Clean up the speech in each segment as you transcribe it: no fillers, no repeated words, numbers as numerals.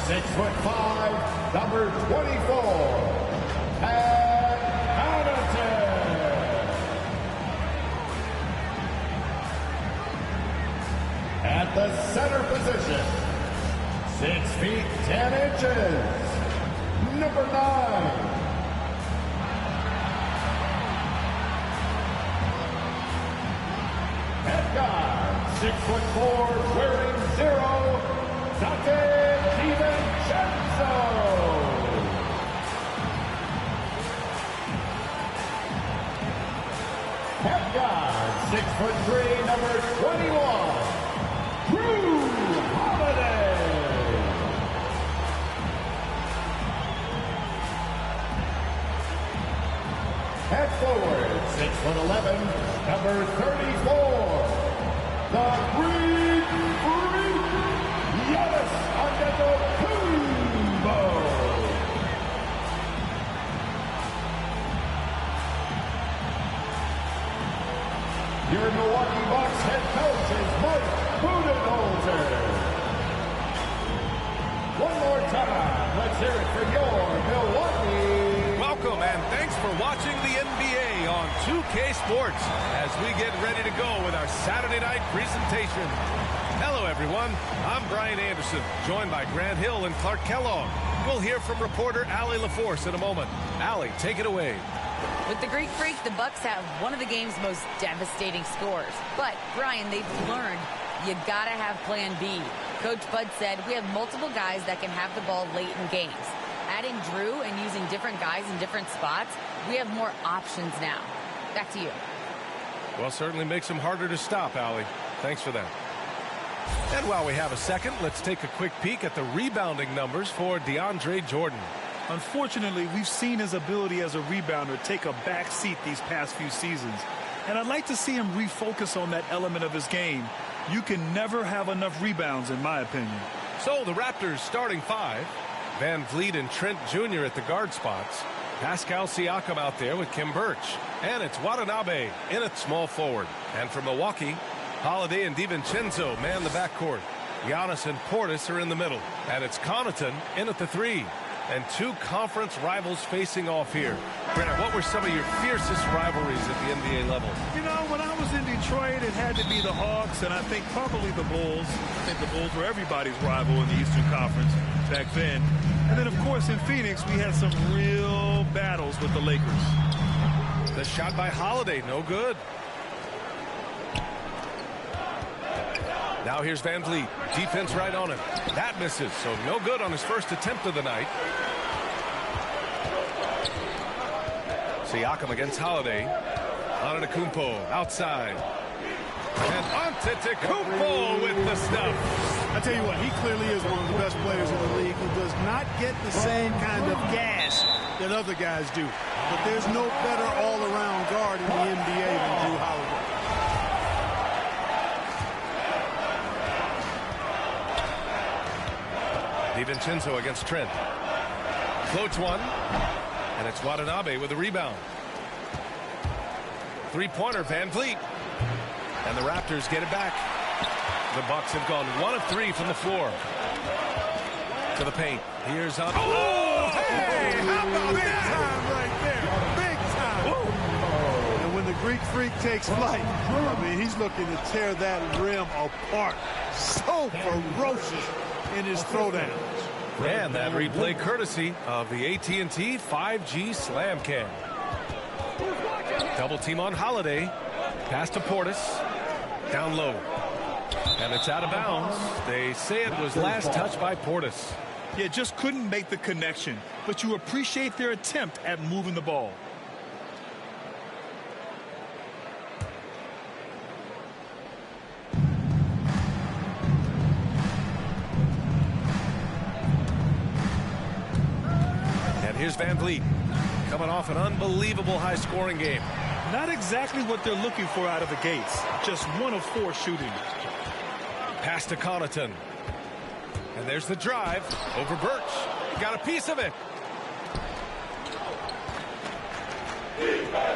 6'5", number 24, at the center position, 6 feet 10 inches, number 9. Head guard, 6'4", wearing 0, Dante DiVincenzo. Head guard, 6'3", number 21. Head forward, 6'11", number 34, the Greek Freak, Giannis Antetokounmpo. Your Milwaukee Bucks head coach is Mike Budenholzer. One more time, let's hear it for your Milwaukee. Welcome and thanks for watching the NBA on 2K Sports as we get ready to go with our Saturday night presentation. Hello everyone, I'm Brian Anderson, joined by Grant Hill and Clark Kellogg. We'll hear from reporter Allie LaForce in a moment. Allie, take it away. With the Greek Freak, the Bucks have one of the game's most devastating scores. But, Brian, they've learned you gotta have plan B. Coach Bud said we have multiple guys that can have the ball late in games. Adding Drew and using different guys in different spots, we have more options now. Back to you. Well, certainly makes them harder to stop, Allie. Thanks for that. And while we have a second, let's take a quick peek at the rebounding numbers for DeAndre Jordan. Unfortunately, we've seen his ability as a rebounder take a back seat these past few seasons. And I'd like to see him refocus on that element of his game. You can never have enough rebounds, in my opinion. So the Raptors starting 5. Van Vliet and Trent Jr. at the guard spots. Pascal Siakam out there with Kim Birch. And it's Watanabe in at small forward. And for Milwaukee, Holiday and DiVincenzo man the backcourt. Giannis and Portis are in the middle. And it's Connaughton in at the 3. And 2 conference rivals facing off here. Grant, what were some of your fiercest rivalries at the NBA level? You know, when I was in Detroit, it had to be the Hawks, and I think probably the Bulls. I think the Bulls were everybody's rival in the Eastern Conference back then. And then, of course, in Phoenix, we had some real battles with the Lakers. The shot by Holiday, no good. Now here's Van Vliet. Defense right on him. That misses, so no good on his first attempt of the night. Siakam against Holiday. Antetokounmpo outside. And Antetokounmpo with the stuff. I tell you what, he clearly is one of the best players in the league who does not get the same kind of gas that other guys do. But there's no better all-around guard in the NBA than Drew Holiday. DiVincenzo against Trent. Floats one. And it's Watanabe with a rebound. Three-pointer, Van Vliet. And the Raptors get it back. The Bucks have gone 1 of 3 from the floor. To the paint. Here's on. Oh, hey! How about big time right there? Big time. Whoa. And when the Greek Freak takes flight, I mean, he's looking to tear that rim apart. So ferocious in his throwdowns. And that replay courtesy of the AT&T 5G Slam Cam. Double team on Holiday. Pass to Portis. Down low. And it's out of bounds. They say it was last touched by Portis. Yeah, just couldn't make the connection. But you appreciate their attempt at moving the ball. And here's Van Vliet. Coming off an unbelievable high-scoring game. Not exactly what they're looking for out of the gates. Just 1 of 4 shooting. Pass to Connaughton. And there's the drive over Birch. Got a piece of it.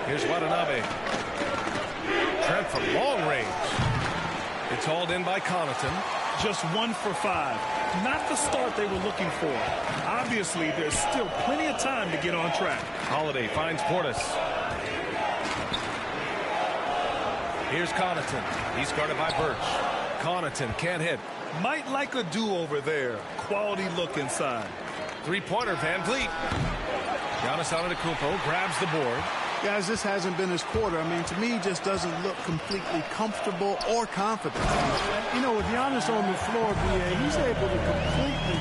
Here's Watanabe. Trent from long range. It's hauled in by Connaughton. Just 1 for 5. Not the start they were looking for. Obviously, there's still plenty of time to get on track. Holiday finds Portis. Here's Connaughton. He's guarded by Birch. Connaughton can't hit. Might like a do-over there. Quality look inside. Three-pointer, Van Vliet. Giannis Antetokounmpo grabs the board. Guys, this hasn't been his quarter. I mean, to me, he just doesn't look completely comfortable or confident. You know, with Giannis on the floor, BA, he's able to completely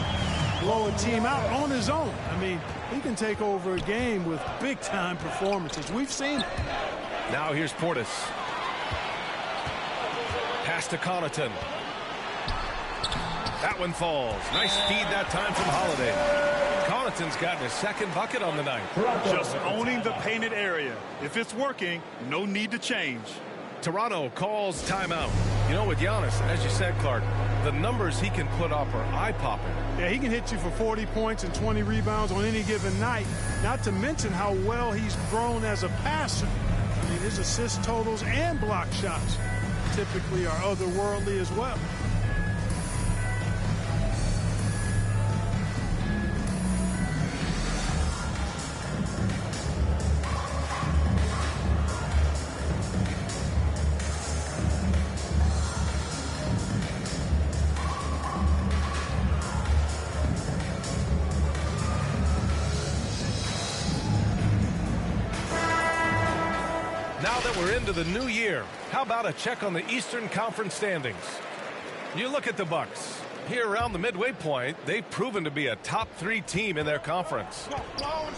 blow a team out on his own. I mean, he can take over a game with big-time performances. We've seen it. Now here's Portis. Pass to Connaughton. That one falls. Nice feed that time from Holiday. Connaughton's gotten his second bucket on the night. Just owning the painted area. If it's working, no need to change. Toronto calls timeout. You know, with Giannis, as you said, Clark, the numbers he can put up are eye-popping. Yeah, he can hit you for 40 points and 20 rebounds on any given night, not to mention how well he's grown as a passer. I mean, his assist totals and block shots typically are otherworldly as well. Now that we're into the new year, how about a check on the Eastern Conference standings? You look at the Bucks. Here around the midway point, they've proven to be a top 3 team in their conference.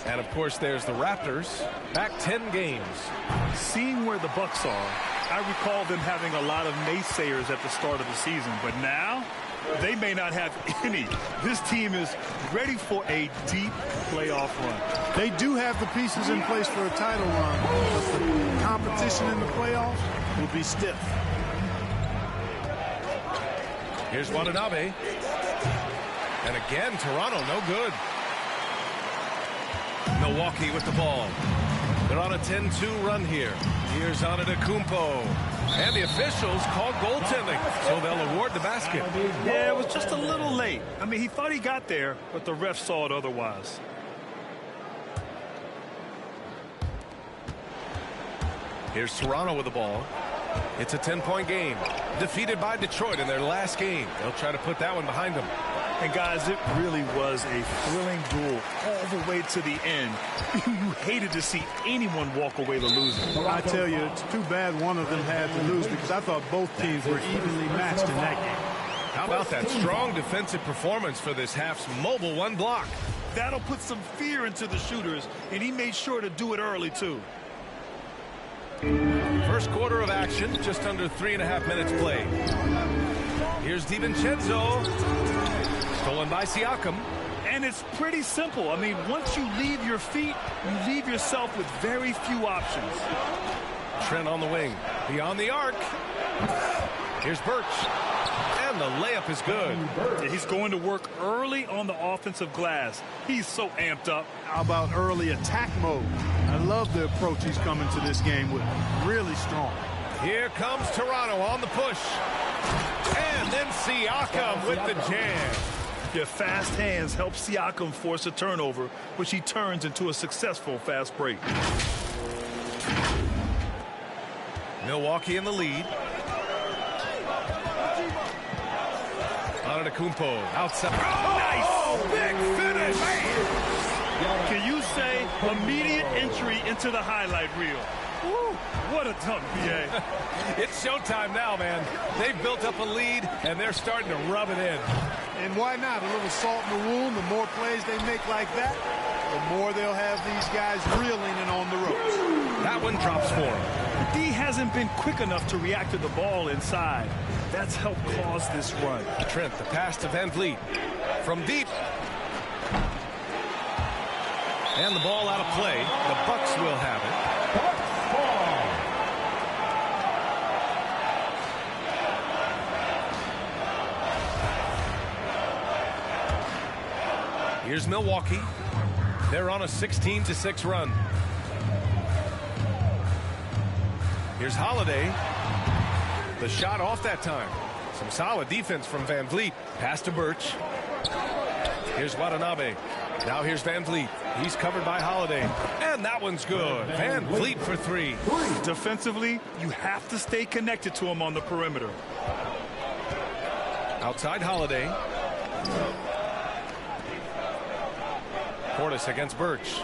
And of course, there's the Raptors, back 10 games. Seeing where the Bucks are, I recall them having a lot of naysayers at the start of the season, but now they may not have any. This team is ready for a deep playoff run. They do have the pieces in place for a title run, but the competition in the playoffs will be stiff. Here's Watanabe. And again, Toronto no good. Milwaukee with the ball. They're on a 10-2 run here. Here's Antetokounmpo. And the officials called goaltending, so they'll award the basket. Yeah, it was just a little late. I mean, he thought he got there, but the ref saw it otherwise. Here's Toronto with the ball. It's a 10-point game. Defeated by Detroit in their last game. They'll try to put that one behind them. And guys, it really was a thrilling duel all the way to the end. You hated to see anyone walk away the loser. I tell you, it's too bad one of them had to lose because I thought both teams were evenly matched in that game. How about that strong defensive performance for this half's mobile one block? That'll put some fear into the shooters, and he made sure to do it early, too. First quarter of action, just under 3.5 minutes played. Here's DiVincenzo. Stolen by Siakam. And it's pretty simple. I mean, once you leave your feet, you leave yourself with very few options. Trent on the wing. Beyond the arc. Here's Birch. And the layup is good. Yeah, he's going to work early on the offensive glass. He's so amped up. How about early attack mode? I love the approach he's coming to this game with. Really strong. Here comes Toronto on the push. And then Siakam with the jam. Your fast hands help Siakam force a turnover, which he turns into a successful fast break. Milwaukee in the lead. Antetokounmpo outside. Oh, nice! Big finish! Can you say immediate entry into the highlight reel? Woo, what a dunk, BA. It's showtime now, man. They've built up a lead, and they're starting to rub it in. And why not? A little salt in the wound. The more plays they make like that, the more they'll have these guys reeling and on the ropes. That one drops for him. D hasn't been quick enough to react to the ball inside. That's helped cause this run. Trent, the pass to Van Vliet. From deep. And the ball out of play. The Bucks will have it. Bucks ball. Here's Milwaukee. They're on a 16-6 run. Here's Holiday. The shot off that time. Some solid defense from Van Vliet. Pass to Birch. Here's Watanabe. Now here's Van Vliet. He's covered by Holiday. And that one's good. Van Vliet for three. Defensively, you have to stay connected to him on the perimeter. Outside Holiday. Portis against Birch.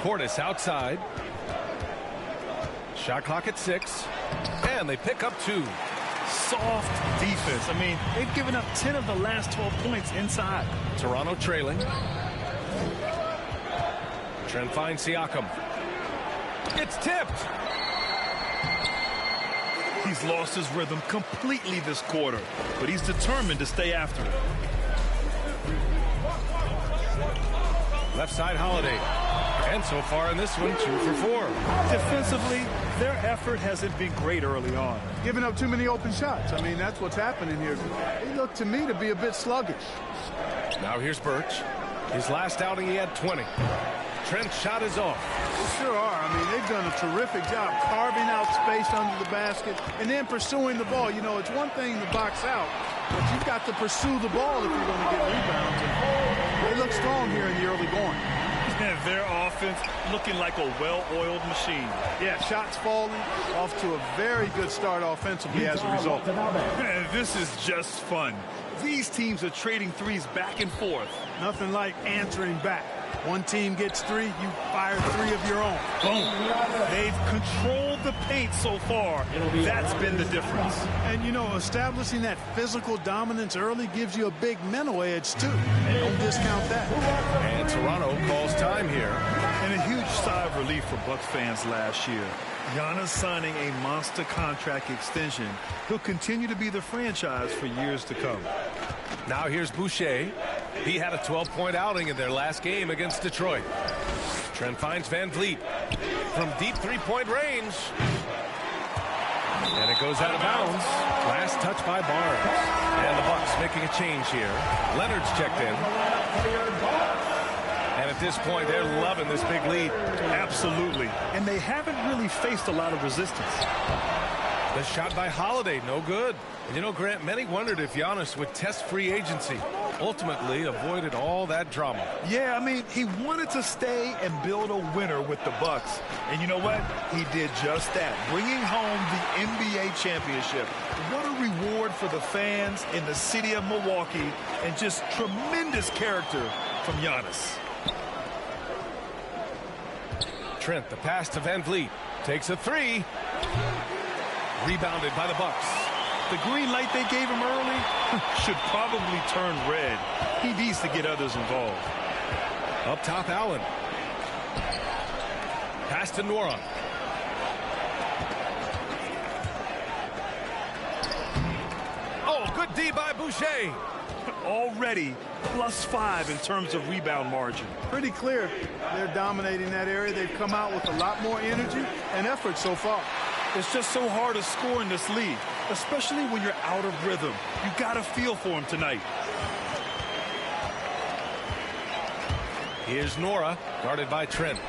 Portis outside. Shot clock at 6. And they pick up 2. Soft defense. I mean, they've given up 10 of the last 12 points inside. Toronto trailing. Trent finds Siakam. It's tipped. He's lost his rhythm completely this quarter, but he's determined to stay after it. Left side Holiday. And so far in this one, 2 for 4. Defensively, their effort hasn't been great early on. Giving up too many open shots. I mean, that's what's happening here. They look to me to be a bit sluggish. Now here's Birch. His last outing, he had 20. Trent's shot is off. They sure are. I mean, they've done a terrific job carving out space under the basket and then pursuing the ball. You know, it's one thing to box out, but you've got to pursue the ball if you're going to get rebounds. And they look strong here in the early going. And their offense looking like a well-oiled machine. Yeah, shots falling, off to a very good start offensively as a result. Man, this is just fun. These teams are trading threes back and forth. Nothing like answering back. One team gets 3, you fire 3 of your own. Boom. They've controlled the paint so far. That's been the difference. And, you know, establishing that physical dominance early gives you a big mental edge, too. Don't discount that. And Toronto calls time here. And a huge sigh of relief for Bucks fans last year. Giannis signing a monster contract extension. He'll continue to be the franchise for years to come. Now here's Boucher. He had a 12-point outing in their last game against Detroit. Trent finds Van Vliet from deep three-point range. And it goes out of bounds. Last touch by Barnes. And the Bucks making a change here. Leonard's checked in. And at this point, they're loving this big lead. Absolutely. And they haven't really faced a lot of resistance. The shot by Holiday, no good. And you know, Grant, many wondered if Giannis would test free agency. Ultimately avoided all that drama. Yeah, I mean, he wanted to stay and build a winner with the Bucks. And you know what? He did just that, bringing home the NBA championship. What a reward for the fans in the city of Milwaukee, and just tremendous character from Giannis. Trent, the pass to Van Vliet. Takes a 3. Rebounded by the Bucks. The green light they gave him early should probably turn red. He needs to get others involved. Up top, Allen. Pass to Nora. Oh, good D by Boucher. Already +5 in terms of rebound margin. Pretty clear they're dominating that area. They've come out with a lot more energy and effort so far. It's just so hard to score in this league, especially when you're out of rhythm. You got to feel for him tonight. Here's Nora, guarded by Trent.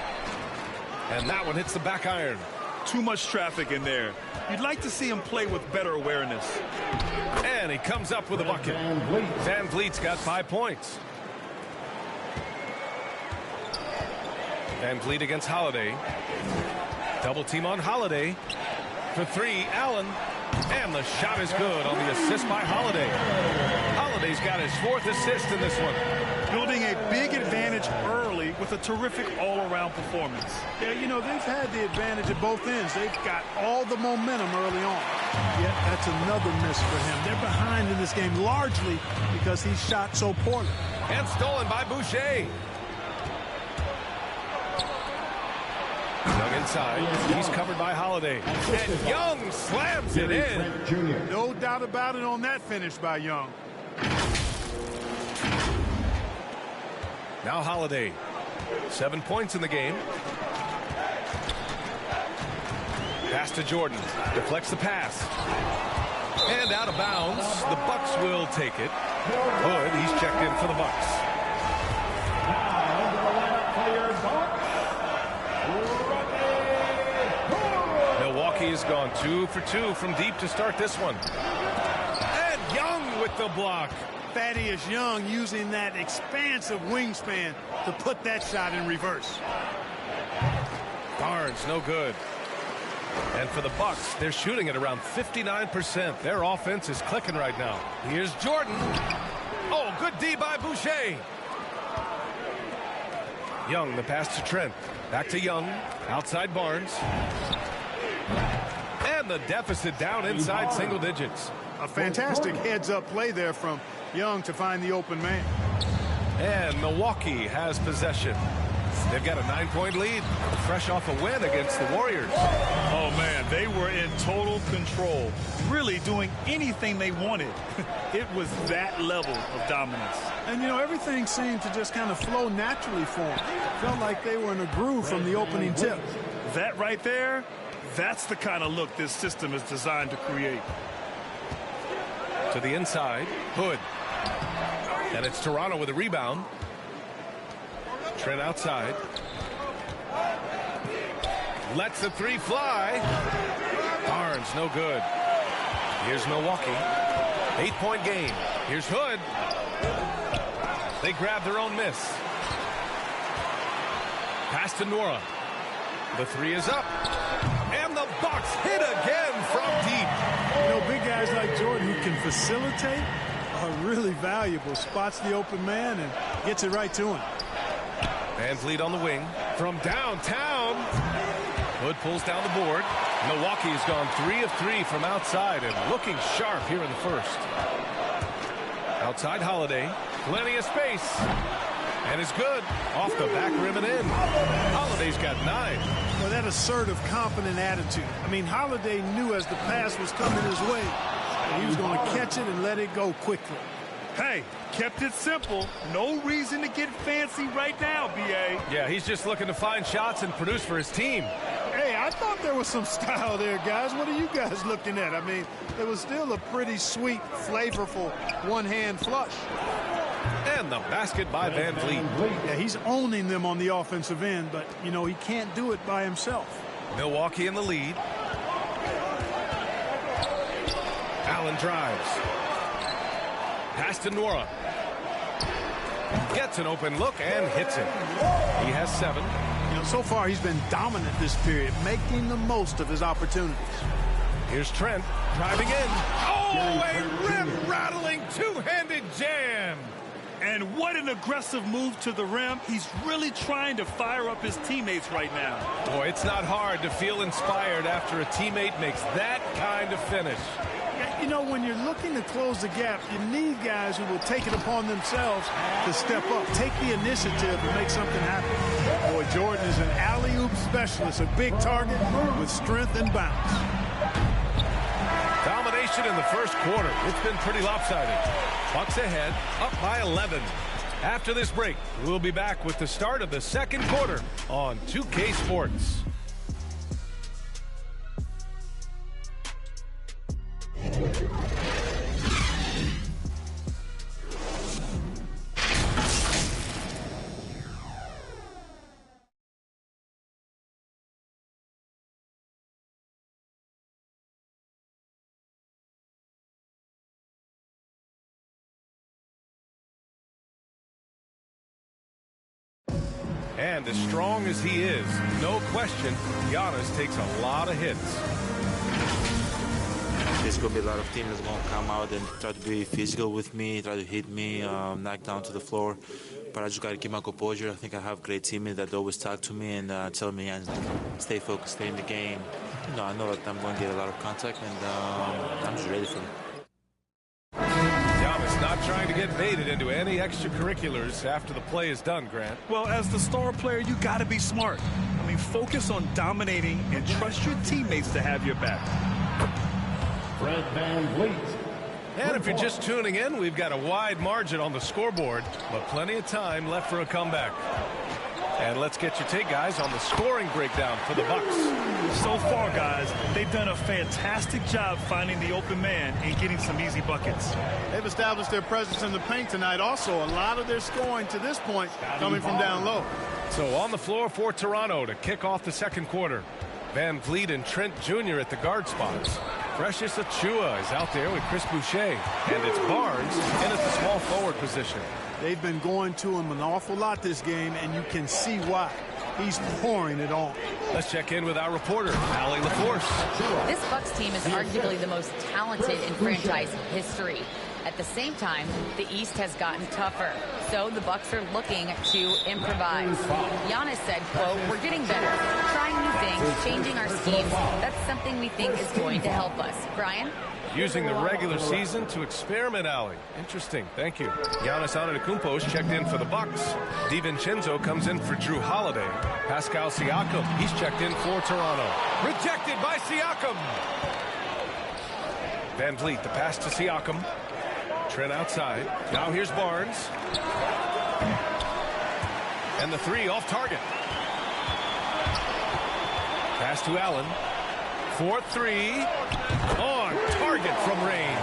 And that one hits the back iron. Too much traffic in there. You'd like to see him play with better awareness. And he comes up with a bucket. Van Vliet's got 5 points. Van Vliet against Holiday. Double team on Holiday. For 3, Allen. And the shot is good on the assist by Holiday. Holiday's got his 4th assist in this one. Building a big advantage early with a terrific all-around performance. Yeah, you know, they've had the advantage at both ends. They've got all the momentum early on. Yet that's another miss for him. They're behind in this game largely because he shot so poorly. And stolen by Boucher. Young inside. He's covered by Holiday. And Young slams it in. No doubt about it on that finish by Young. Now Holiday. 7 points in the game. Pass to Jordan. Deflects the pass. And out of bounds. The Bucks will take it. Hood, he's checked in for the Bucks. Milwaukee Milwaukee has gone 2 for 2 from deep to start this one. And Young with the block. Thaddeus Young using that expansive wingspan to put that shot in reverse. Barnes, no good. And for the Bucks, they're shooting at around 59%. Their offense is clicking right now. Here's Jordan. Oh, good D by Boucher. Young, the pass to Trent. Back to Young. Outside Barnes. And the deficit down inside single digits. A fantastic heads-up play there from Young to find the open man. And Milwaukee has possession. They've got a 9-point lead, fresh off a win against the Warriors. Oh, man, they were in total control, really doing anything they wanted. It was that level of dominance. And, you know, everything seemed to just kind of flow naturally for them. Felt like they were in a groove from the opening tip. That right there, that's the kind of look this system is designed to create. To the inside, Hood. And it's Toronto with a rebound. Trent outside. Lets the three fly. Barnes, no good. Here's Milwaukee. 8-point game. Here's Hood. They grab their own miss. Pass to Nora. The three is up. And the Bucks hit again from deep. You know, big guys like Jordan who can facilitate are really valuable. Spots the open man and gets it right to him. Van Vliet on the wing from downtown. Hood pulls down the board. Milwaukee has gone 3 of 3 from outside and looking sharp here in the first. Outside Holiday. Plenty of space. And it's good. Off the back rim and in. Holiday's got 9. Well, that assertive, confident attitude. I mean, Holiday knew as the pass was coming his way, he was going to catch it and let it go quickly. Hey, kept it simple. No reason to get fancy right now, B.A. Yeah, he's just looking to find shots and produce for his team. Hey, I thought there was some style there, guys. What are you guys looking at? I mean, it was still a pretty sweet, flavorful one-hand flush. And the basket by Van Vliet. Yeah, he's owning them on the offensive end, but, you know, he can't do it by himself. Milwaukee in the lead. Allen drives. Pass to Nora. Gets an open look and hits it. He has 7. You know, so far he's been dominant this period, making the most of his opportunities. Here's Trent driving in. Oh, a rim-rattling two-handed jam. And what an aggressive move to the rim. He's really trying to fire up his teammates right now. Boy, it's not hard to feel inspired after a teammate makes that kind of finish. You know, when you're looking to close the gap, you need guys who will take it upon themselves to step up, take the initiative and make something happen. Boy, Jordan is an alley-oop specialist, a big target with strength and bounce. Domination in the first quarter. It's been pretty lopsided. Bucks ahead, up by 11. After this break, we'll be back with the start of the second quarter on 2K Sports. And as strong as he is, no question, Giannis takes a lot of hits. There's going to be a lot of teams that's going to come out and try to be physical with me, try to hit me, knock down to the floor. But I just got to keep my composure. I think I have great teammates that always talk to me and tell me, stay focused, stay in the game. You know, I know that I'm going to get a lot of contact, and I'm just ready for it. Giannis not trying to get baited into any extracurriculars after the play is done, Grant. Well, as the star player, you got to be smart. I mean, focus on dominating and trust your teammates to have your back. Fred Van Vliet. And if you're just tuning in, we've got a wide margin on the scoreboard, but plenty of time left for a comeback. And let's get your take, guys, on the scoring breakdown for the Bucks. So far, guys, they've done a fantastic job finding the open man and getting some easy buckets. They've established their presence in the paint tonight. Also, a lot of their scoring to this point coming from down low. So on the floor for Toronto to kick off the second quarter. Van Vliet and Trent Jr. at the guard spots. Precious Achiuwa is out there with Chris Boucher. And it's Barnes in at the small forward position. They've been going to him an awful lot this game, and you can see why. He's pouring it on. Let's check in with our reporter, Allie LaForce. This Bucks team is arguably the most talented in franchise history. At the same time, the East has gotten tougher, so the Bucks are looking to improvise. Giannis said, quote, "We're getting better, trying new things, changing our schemes. That's something we think is going to help us." Brian? Using the regular season to experiment, Allie. Interesting. Thank you. Giannis Antetokounmpo is checked in for the Bucks. DiVincenzo comes in for Drew Holiday. Pascal Siakam, he's checked in for Toronto. Rejected by Siakam. Van Vliet, the pass to Siakam. Trent outside. Now here's Barnes. And the three off target. Pass to Allen. 4-3. On target from range.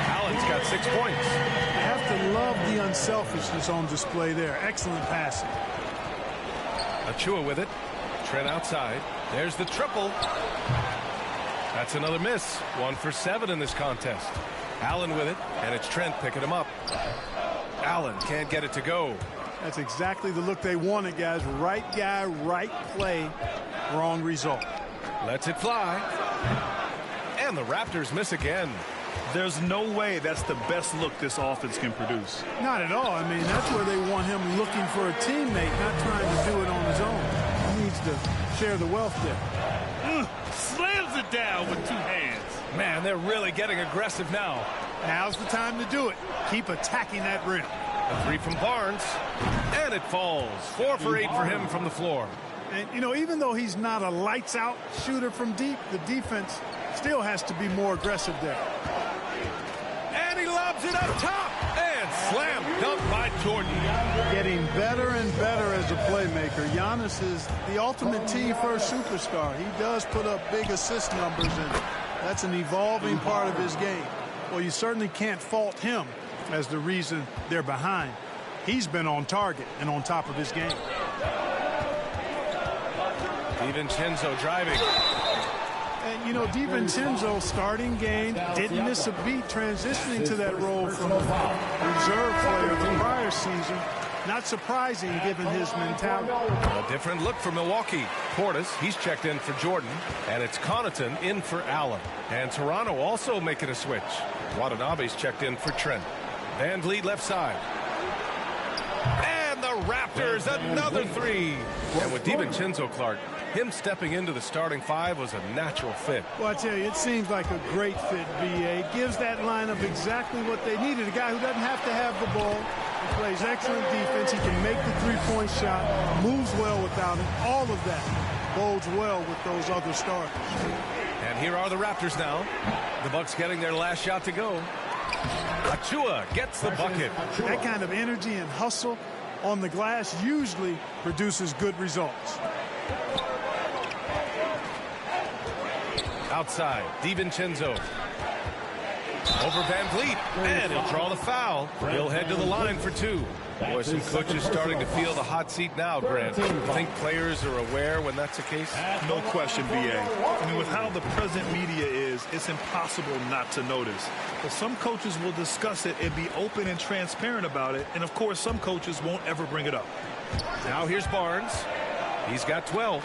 Allen's got 6 points. You have to love the unselfishness on display there. Excellent passing. Achiuwa with it. Trent outside. There's the triple. That's another miss. 1 for 7 in this contest. Allen with it, and it's Trent picking him up. Allen can't get it to go. That's exactly the look they wanted, guys. Right guy, right play, wrong result. Lets it fly. And the Raptors miss again. There's no way that's the best look this offense can produce. Not at all. I mean, that's where they want him looking for a teammate, not trying to do it on his own. He needs to share the wealth there. Slams it down with 2 hands. Man, they're really getting aggressive now. Now's the time to do it. Keep attacking that rim. A three from Barnes. And it falls. 4 for 8 for him from the floor. And, you know, even though he's not a lights-out shooter from deep, the defense still has to be more aggressive there. And he lobs it up top. And slam dunk by Jordan. Getting better and better as a playmaker. Giannis is the ultimate team-first superstar. He does put up big assist numbers, and that's an evolving part of his game. Well, you certainly can't fault him as the reason they're behind. He's been on target and on top of his game. DiVincenzo driving. And, you know, DiVincenzo starting game, didn't miss a beat transitioning to that role from reserve player the prior season. Not surprising given his mentality. A different look for Milwaukee. Portis, he's checked in for Jordan. And it's Connaughton in for Allen. And Toronto also making a switch. Watanabe's checked in for Trent. Van Vliet left side. And the Raptors, another three. And with DiVincenzo, Clark, him stepping into the starting 5 was a natural fit. Well, I tell you, it seems like a great fit, B.A. Gives that lineup exactly what they needed. A guy who doesn't have to have the ball. He plays excellent defense. He can make the three-point shot. Moves well without it. All of that bodes well with those other starters. And here are the Raptors now. The Bucks getting their last shot to go. Achiuwa gets the bucket. That kind of energy and hustle on the glass usually produces good results. Outside, DiVincenzo. Over Van Vliet, and he'll draw the foul. He'll head to the line for 2. Boy, some coaches starting to feel the hot seat now, Grant. Think players are aware when that's the case? No question, B.A. I mean, with how the present media is, it's impossible not to notice. But some coaches will discuss it and be open and transparent about it. And, of course, some coaches won't ever bring it up. Now here's Barnes. He's got 12.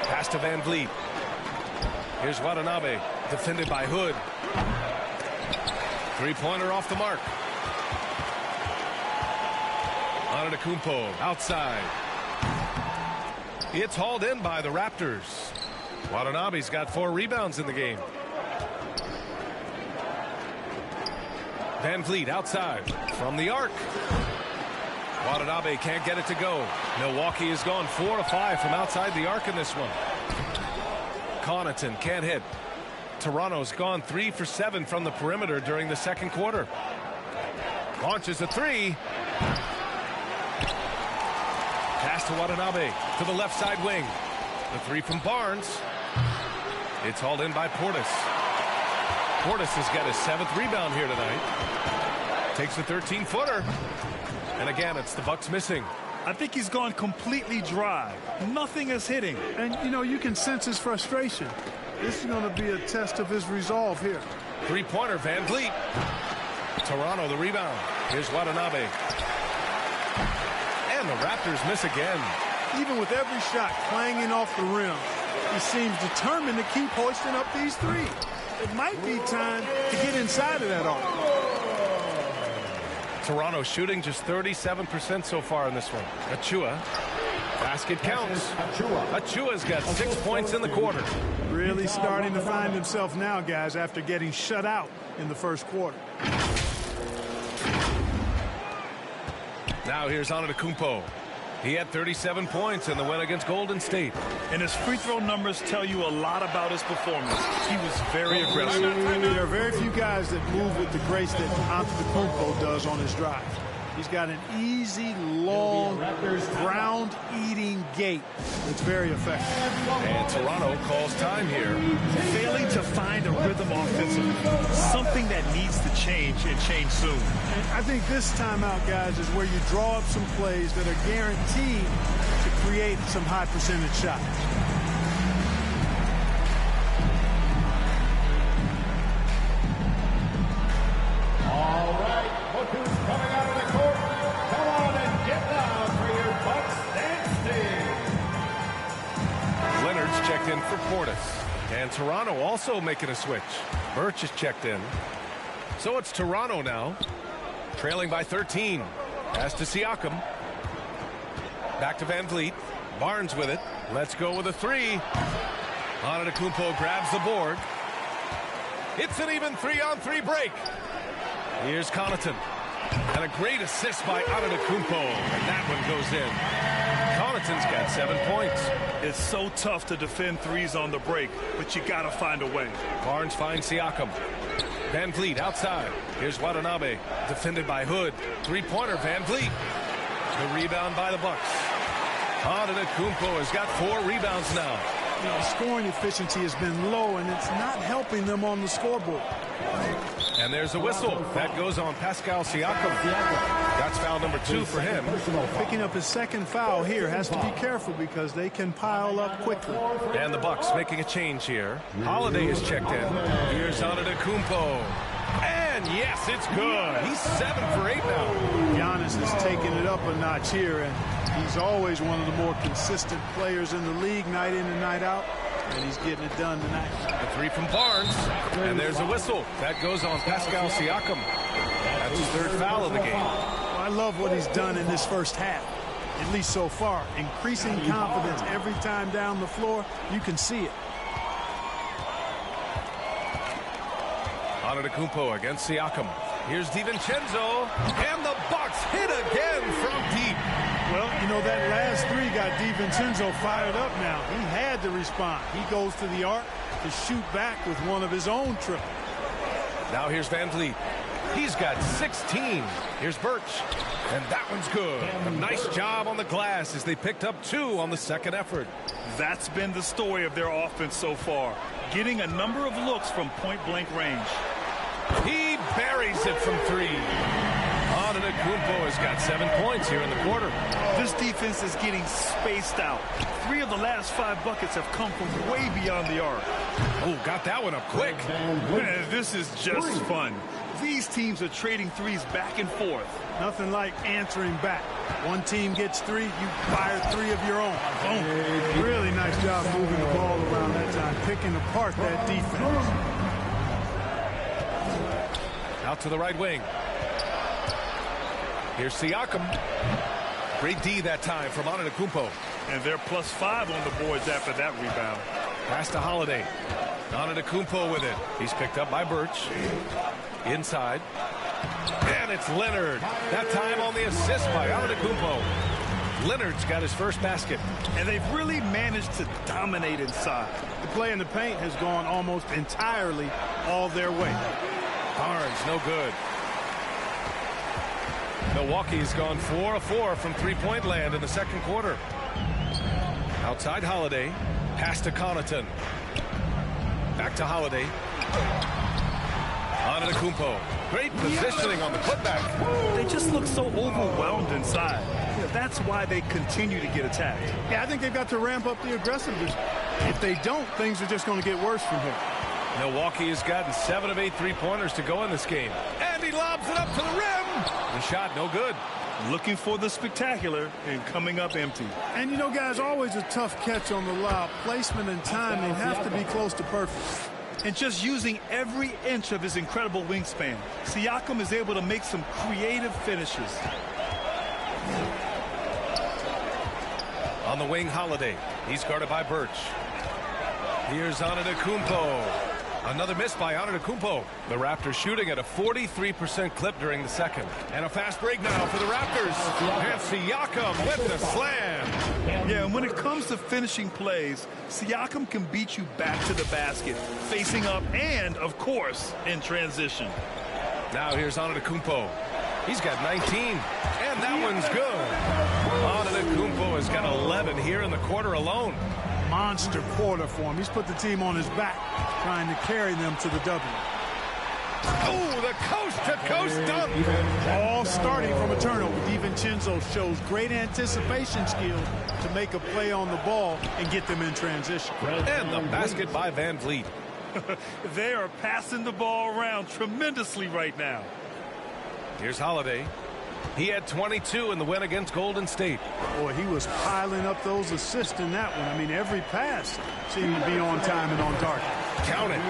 Pass to Van Vliet. Here's Watanabe, defended by Hood. Three-pointer off the mark. Antetokounmpo outside. It's hauled in by the Raptors. Watanabe's got 4 rebounds in the game. Van Vliet outside from the arc. Watanabe can't get it to go. Milwaukee has gone 4 of 5 from outside the arc in this one. Connaughton can't hit. Toronto's gone 3 for 7 from the perimeter during the second quarter. Launches a 3. Pass to Watanabe to the left side wing. The 3 from Barnes. It's hauled in by Portis. Portis has got his 7th rebound here tonight. Takes a 13-footer. And again, it's the Bucks missing. I think he's gone completely dry. Nothing is hitting. And, you know, you can sense his frustration. This is going to be a test of his resolve here. Three-pointer, Van Vliet. Toronto the rebound. Here's Watanabe. And the Raptors miss again. Even with every shot clanging off the rim, he seems determined to keep hoisting up these threes. It might be time to get inside of that arc. Toronto shooting just 37% so far in this one. Achua. Basket counts. Achua's got 6 points in the quarter. Really starting to find himself now, guys, after getting shut out in the first quarter. Now here's Antetokounmpo. He had 37 points in the win against Golden State. And his free throw numbers tell you a lot about his performance. He was very aggressive. There are very few guys that move with the grace that Antetokounmpo does on his drive. He's got an easy, long, ground-eating gait that's very effective. And Toronto calls time here. Failing to find a rhythm offensively. Something that needs to change and change soon. And I think this timeout, guys, is where you draw up some plays that are guaranteed to create some high-percentage shots. All right, look who's coming out of the court. Come on and get down for your Bucks dance team. Leonard's checked in for Portis. And Toronto also making a switch. Birch is checked in. So it's Toronto now. Trailing by 13. Pass to Siakam. Back to Van Vliet. Barnes with it. Let's go with a three. Antetokounmpo grabs the board. It's an even 3-on-3 break. Here's Connaughton. And a great assist by Antetokounmpo. And that one goes in. Connaughton's got 7 points. It's so tough to defend threes on the break, but you got to find a way. Barnes finds Siakam. Van Vliet outside. Here's Watanabe. Defended by Hood. Three-pointer, Van Vliet. The rebound by the Bucks. Antetokounmpo has got 4 rebounds now. You know, scoring efficiency has been low, and it's not helping them on the scoreboard. And there's a whistle. That goes on Pascal Siakam. That's foul number 2 for him. Picking up his second foul here. Has to be careful because they can pile up quickly. And the Bucks making a change here. Holiday is checked in. Here's Antetokounmpo. And yes, it's good. He's 7 for 8 now. Giannis is taking it up a notch here, and he's always one of the more consistent players in the league night in and night out, and he's getting it done tonight. The three from Barnes, and there's a whistle. That goes on Pascal Siakam. That's his 3rd foul of the game. I love what he's done in this first half, at least so far. Increasing confidence every time down the floor. You can see it. Antetokounmpo against Siakam. Here's DiVincenzo, and the Bucks hit again from deep. Well, you know, that last three got DiVincenzo fired up now. He had to respond. He goes to the arc to shoot back with one of his own triples. Now here's Van Vliet. He's got 16. Here's Birch, and that one's good. A nice job on the glass as they picked up 2 on the second effort. That's been the story of their offense so far, getting a number of looks from point-blank range. He buries it from 3. Antetokounmpo has got 7 points here in the quarter. This defense is getting spaced out. 3 of the last 5 buckets have come from way beyond the arc. Oh, got that one up quick. Man, this is just fun. These teams are trading threes back and forth. Nothing like answering back. One team gets 3, you fire 3 of your own. Boom. Really nice job moving the ball around that time, picking apart that defense. Out to the right wing. Here's Siakam. Great D that time from Antetokounmpo. And they're +5 on the boards after that rebound. Pass to Holiday. Antetokounmpo with it. He's picked up by Birch. Inside. And it's Leonard. That time on the assist by Antetokounmpo. Leonard's got his first basket. And they've really managed to dominate inside. The play in the paint has gone almost entirely all their way. Barnes, no good. Milwaukee's gone 4 of 4 from three-point land in the second quarter. Outside Holiday. Pass to Connaughton. Back to Holiday. Antetokounmpo. Great positioning on the putback. They just look so overwhelmed inside. Yeah, that's why they continue to get attacked. Yeah, I think they've got to ramp up the aggressiveness. If they don't, things are just going to get worse from here. Milwaukee has gotten 7 of 8 3-pointers to go in this game. And he lobs it up to the rim. The shot no good. Looking for the spectacular and coming up empty. And, you know, guys, always a tough catch on the lob. Placement and timing have to be close to perfect. And just using every inch of his incredible wingspan, Siakam is able to make some creative finishes. On the wing, Holiday. He's guarded by Birch. Here's Antetokounmpo. Another miss by Antetokounmpo. The Raptors shooting at a 43% clip during the second. And a fast break now for the Raptors. And Siakam with the slam. Yeah, and when it comes to finishing plays, Siakam can beat you back to the basket, facing up and, of course, in transition. Now here's Antetokounmpo. He's got 19. And that one's good. Antetokounmpo has got 11 here in the quarter alone. Monster quarter for him. He's put the team on his back, trying to carry them to the W. Oh, the coast-to-coast dunk. All starting from a turnover. DiVincenzo shows great anticipation skills to make a play on the ball and get them in transition. And the basket by Van Vliet. They are passing the ball around tremendously right now. Here's Holiday. He had 22 in the win against Golden State. Boy, he was piling up those assists in that one. I mean, every pass seemed to be on time and on target. Count it.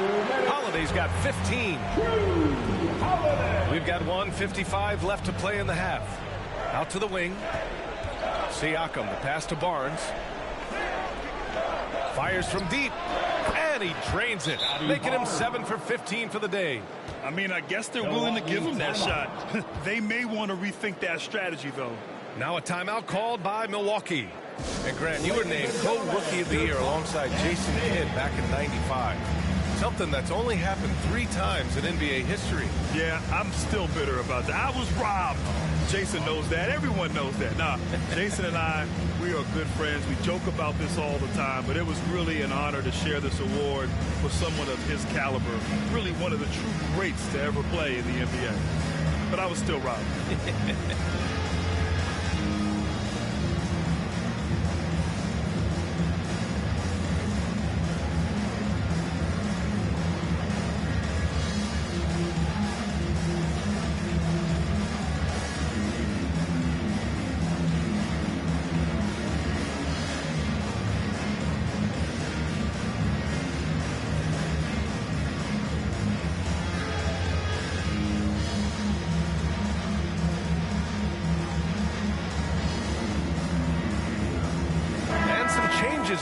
Holiday's got 15. We've got 1:55 left to play in the half. Out to the wing. Siakam, the pass to Barnes. Fires from deep. And he drains it, making him 7 for 15 for the day. I mean, I guess they're willing to give him that shot. They may want to rethink that strategy, though. Now a timeout called by Milwaukee. And Grant, you were named co-rookie of the year alongside Jason Kidd back in '95. Something that's only happened 3 times in NBA history. Yeah, I'm still bitter about that. I was robbed. Jason knows that. Everyone knows that. Nah, Jason and I, we are good friends. We joke about this all the time, but it was really an honor to share this award with someone of his caliber. Really one of the true greats to ever play in the NBA. But I was still robbed.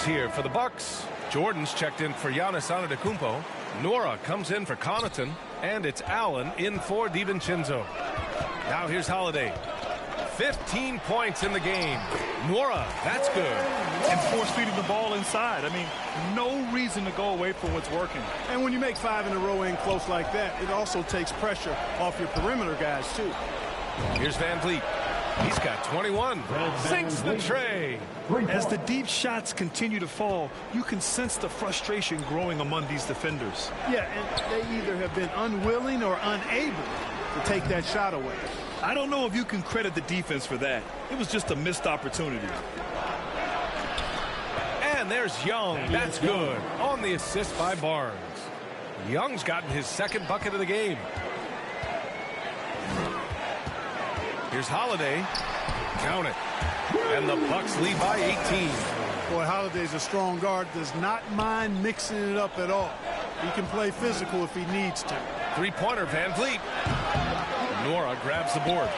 Here for the Bucks. Jordan's checked in for Giannis Antetokounmpo. Nora comes in for Connaughton, and it's Allen in for DiVincenzo. Now here's Holiday. 15 points in the game. Nora, that's good. And force feeding the ball inside. I mean, no reason to go away from what's working. And when you make 5 in a row in close like that, it also takes pressure off your perimeter guys, too. Here's Van Vliet. He's got 21. Sinks the tray. As the deep shots continue to fall, you can sense the frustration growing among these defenders. Yeah, and they either have been unwilling or unable to take that shot away. I don't know if you can credit the defense for that. It was just a missed opportunity. And there's Young. That's good. On the assist by Barnes. Young's gotten his second bucket of the game. Here's Holiday. Count it. And the Bucks lead by 18. Boy, Holiday's a strong guard. Does not mind mixing it up at all. He can play physical if he needs to. 3-pointer, Van Vliet. Nora grabs the board.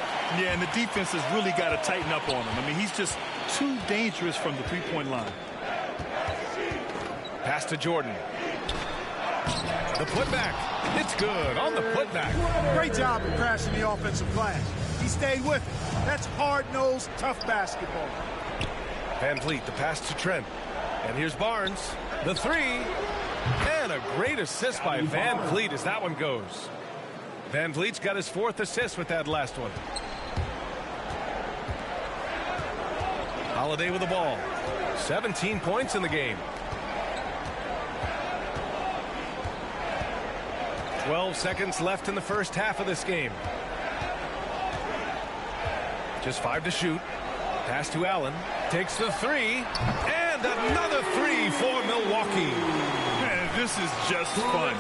Yeah, and the defense has really got to tighten up on him. I mean, he's just too dangerous from the three-point line. Pass to Jordan. The putback. It's good on the putback. Great job of crashing the offensive glass. He stayed with it. That's hard-nosed, tough basketball. Van Vliet, the pass to Trent. And here's Barnes. The 3. And a great assist by Van Vliet as that one goes. Van Vliet's got his 4th assist with that last one. Holiday with the ball. 17 points in the game. 12 seconds left in the first half of this game. Just 5 to shoot. Pass to Allen. Takes the three. And another three for Milwaukee. Man, this is just fun.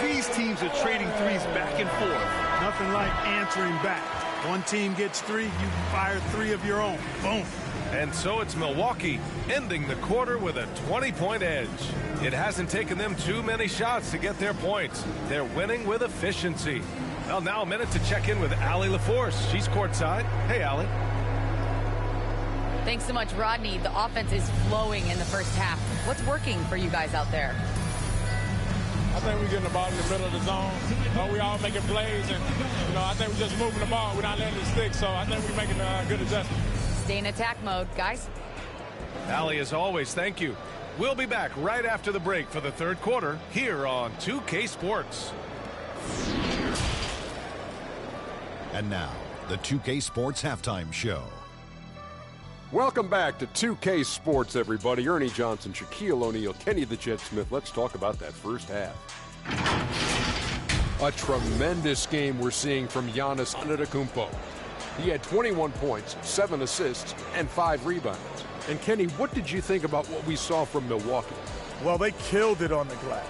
These teams are trading threes back and forth. Nothing like answering back. One team gets 3, you fire 3 of your own. Boom. And so it's Milwaukee ending the quarter with a 20-point edge. It hasn't taken them too many shots to get their points. They're winning with efficiency. Well, now a minute to check in with Allie LaForce. She's courtside. Hey, Allie. Thanks so much, Rodney. The offense is flowing in the first half. What's working for you guys out there? I think we're getting the ball in the middle of the zone. We all making plays, and I think we're just moving the ball. We're not letting it stick, so I think we're making good adjustments. Stay in attack mode, guys. Allie, as always, thank you. We'll be back right after the break for the third quarter here on 2K Sports. And now, the 2K Sports Halftime Show. Welcome back to 2K Sports, everybody. Ernie Johnson, Shaquille O'Neal, Kenny the Jet Smith. Let's talk about that first half. A tremendous game we're seeing from Giannis Antetokounmpo. He had 21 points, 7 assists, and 5 rebounds. And Kenny, what did you think about what we saw from Milwaukee? Well, they killed it on the glass,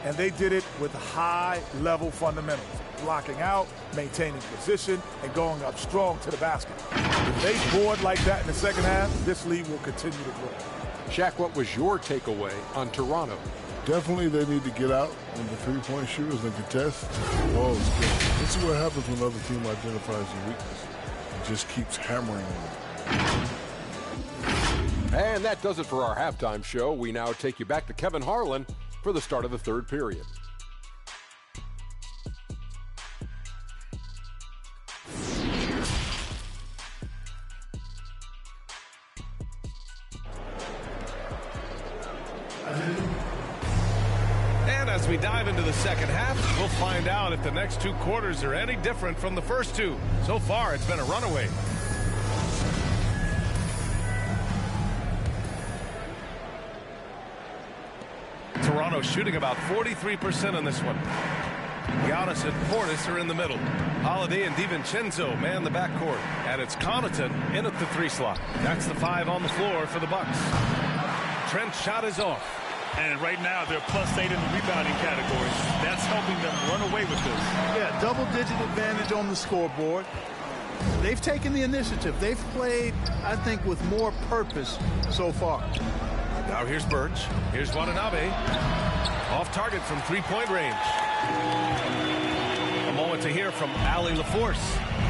and they did it with high-level fundamentals. Blocking out, maintaining position, and going up strong to the basket. If they board like that in the second half, this lead will continue to grow. Shaq, what was your takeaway on Toronto? Definitely they need to get out when the three-point shooters and contest. Oh, it's good. This is what happens when another team identifies a weakness and just keeps hammering them. And that does it for our halftime show. We now take you back to Kevin Harlan for the start of the third period. And as we dive into the second half, we'll find out if the next 2 quarters are any different from the first 2. So far, it's been a runaway. Toronto shooting about 43% on this one. Giannis and Portis are in the middle. Holiday and DiVincenzo man the backcourt. And it's Connaughton in at the 3 slot. That's the 5 on the floor for the Bucks. Trent's shot is off. And right now, they're +8 in the rebounding category. That's helping them run away with this. Yeah, double-digit advantage on the scoreboard. They've taken the initiative. They've played, I think, with more purpose so far. Now here's Birch. Here's Watanabe. Off target from 3-point range. A moment to hear from Allie LaForce.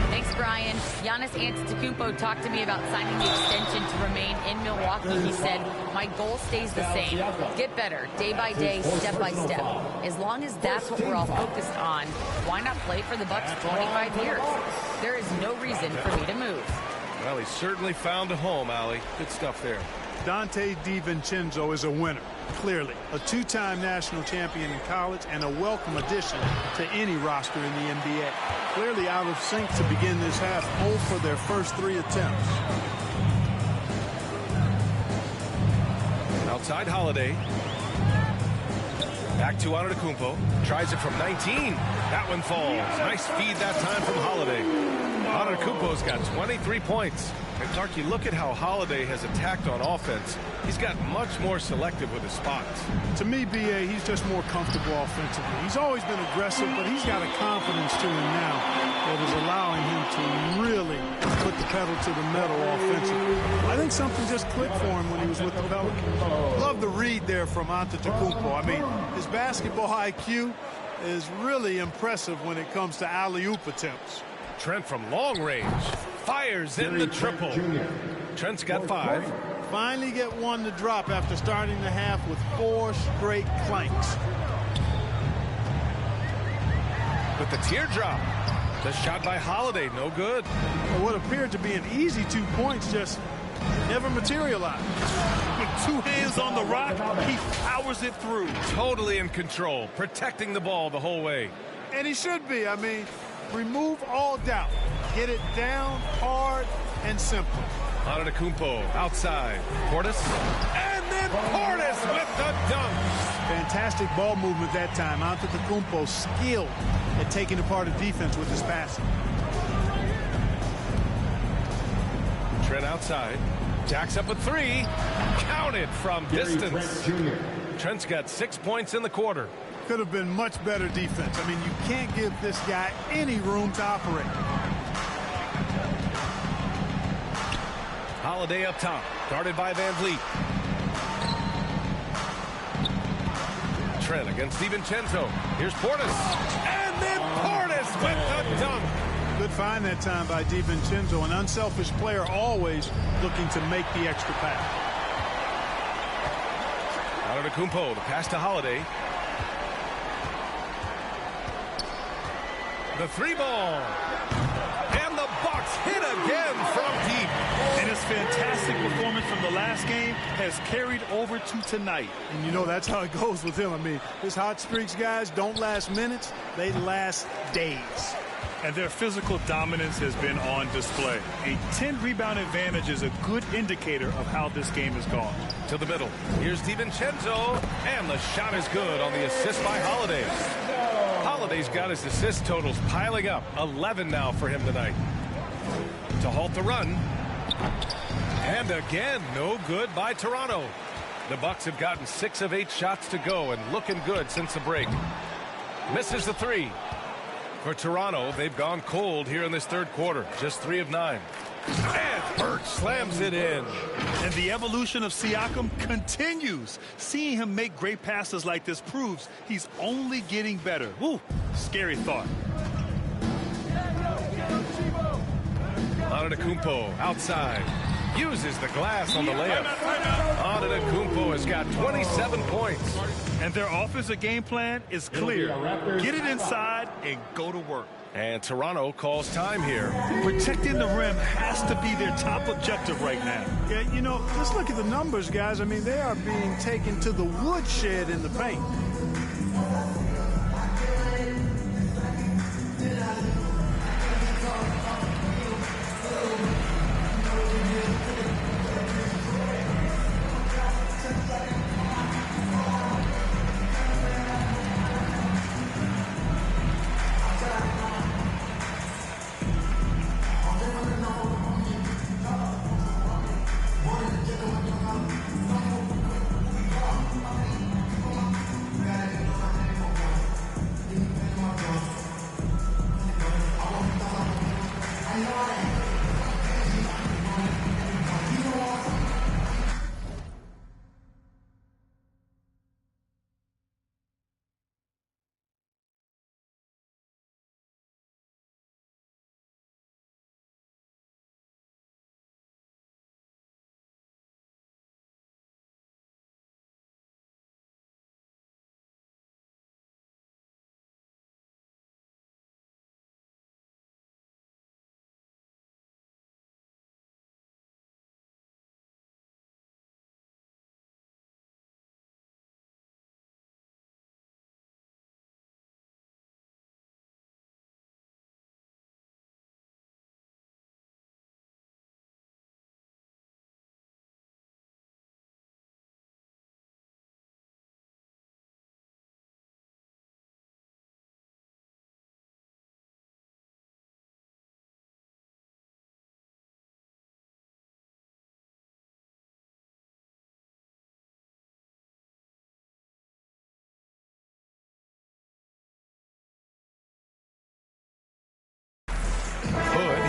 Thanks, Brian. Giannis Antetokounmpo talked to me about signing the extension to remain in Milwaukee. He said, my goal stays the same. Get better, day by day, step by step. As long as that's what we're all focused on, why not play for the Bucks 25 years? There is no reason for me to move. Well, he certainly found a home, Allie. Good stuff there. Dante DiVincenzo is a winner, clearly. A 2-time national champion in college and a welcome addition to any roster in the NBA. Clearly out of sync to begin this half, 0 for their first 3 attempts. Outside Holiday. Back to Antetokounmpo. Tries it from 19. That one falls. Nice feed that time from Holiday. Antetokounmpo's got 23 points. And Clark, you look at how Holiday has attacked on offense. He's got much more selective with his spots. To me, B.A., he's just more comfortable offensively. He's always been aggressive, but he's got a confidence to him now that is allowing him to really put the pedal to the metal offensively. I think something just clicked for him when he was with the Pelicans. Love the read there from Antetokounmpo. I mean, his basketball IQ is really impressive when it comes to alley-oop attempts. Trent from long range fires in the triple. Trent's got 5. Finally get one to drop after starting the half with 4 straight clanks. With the teardrop. The shot by Holiday, no good. What appeared to be an easy 2 points just never materialized. With 2 hands on the rock, he powers it through. Totally in control, protecting the ball the whole way. And he should be. I mean, remove all doubt. Get it down hard and simple. Antetokounmpo outside. Portis. And there And Portis with the dunk. Fantastic ball movement that time. Antetokounmpo skilled at taking apart a defense with his passing. Trent outside. Jacks up a three. Counted from distance. Trent's got 6 points in the quarter. Could have been much better defense. I mean, you can't give this guy any room to operate. Holiday up top. Guarded by Van Vliet. Trent against DiVincenzo. Here's Portis. And then Portis with the dunk. Good find that time by DiVincenzo. An unselfish player always looking to make the extra pass. Antetokounmpo, the pass to Holiday. The three ball. And the Bucks hit again from deep. And his fantastic performance from the last game has carried over to tonight. And you know that's how it goes with him. I mean, his hot streaks, guys, don't last minutes. They last days. And their physical dominance has been on display. A 10-rebound advantage is a good indicator of how this game has gone. To the middle. Here's DiVincenzo. And the shot is good on the assist by Holiday. Holiday's got his assist totals piling up. 11 now for him tonight. To halt the run. And again, no good by Toronto. The Bucks have gotten 6 of 8 shots to go and looking good since the break. Misses the three. For Toronto, they've gone cold here in this third quarter. Just 3 of 9. And Burke slams it in. And the evolution of Siakam continues. Seeing him make great passes like this proves he's only getting better. Woo, scary thought. Antetokounmpo outside. Uses the glass on the layup. Antetokounmpo has got 27 points. And their offensive game plan is clear. Get it inside and go to work. And Toronto calls time here. Protecting the rim has to be their top objective right now. Yeah, you know, just look at the numbers, guys. I mean, they are being taken to the woodshed in the paint.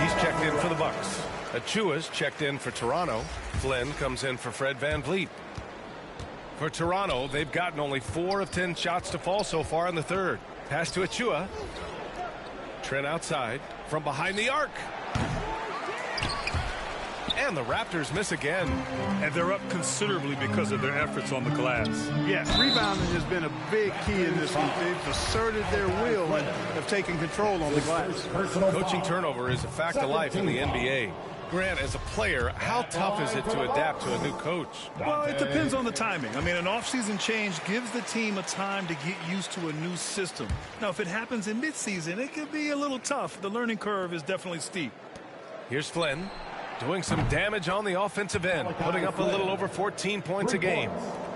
He's checked in for the Bucks. Achua's checked in for Toronto. Flynn comes in for Fred Van Vliet. For Toronto, they've gotten only 4 of 10 shots to fall so far in the third. Pass to Achua. Trent outside from behind the arc. And the Raptors miss again. And they're up considerably because of their efforts on the glass. Yes, rebounding has been a big key in this one. They've asserted their will and have taken control on the glass. Coaching turnover is a fact of life in the NBA. Grant, as a player, how tough is it to adapt to a new coach? Well, it depends on the timing. I mean, an offseason change gives the team a time to get used to a new system. Now, if it happens in midseason, it could be a little tough. The learning curve is definitely steep. Here's Flynn. doing some damage on the offensive end, putting up a little over 14 points a game.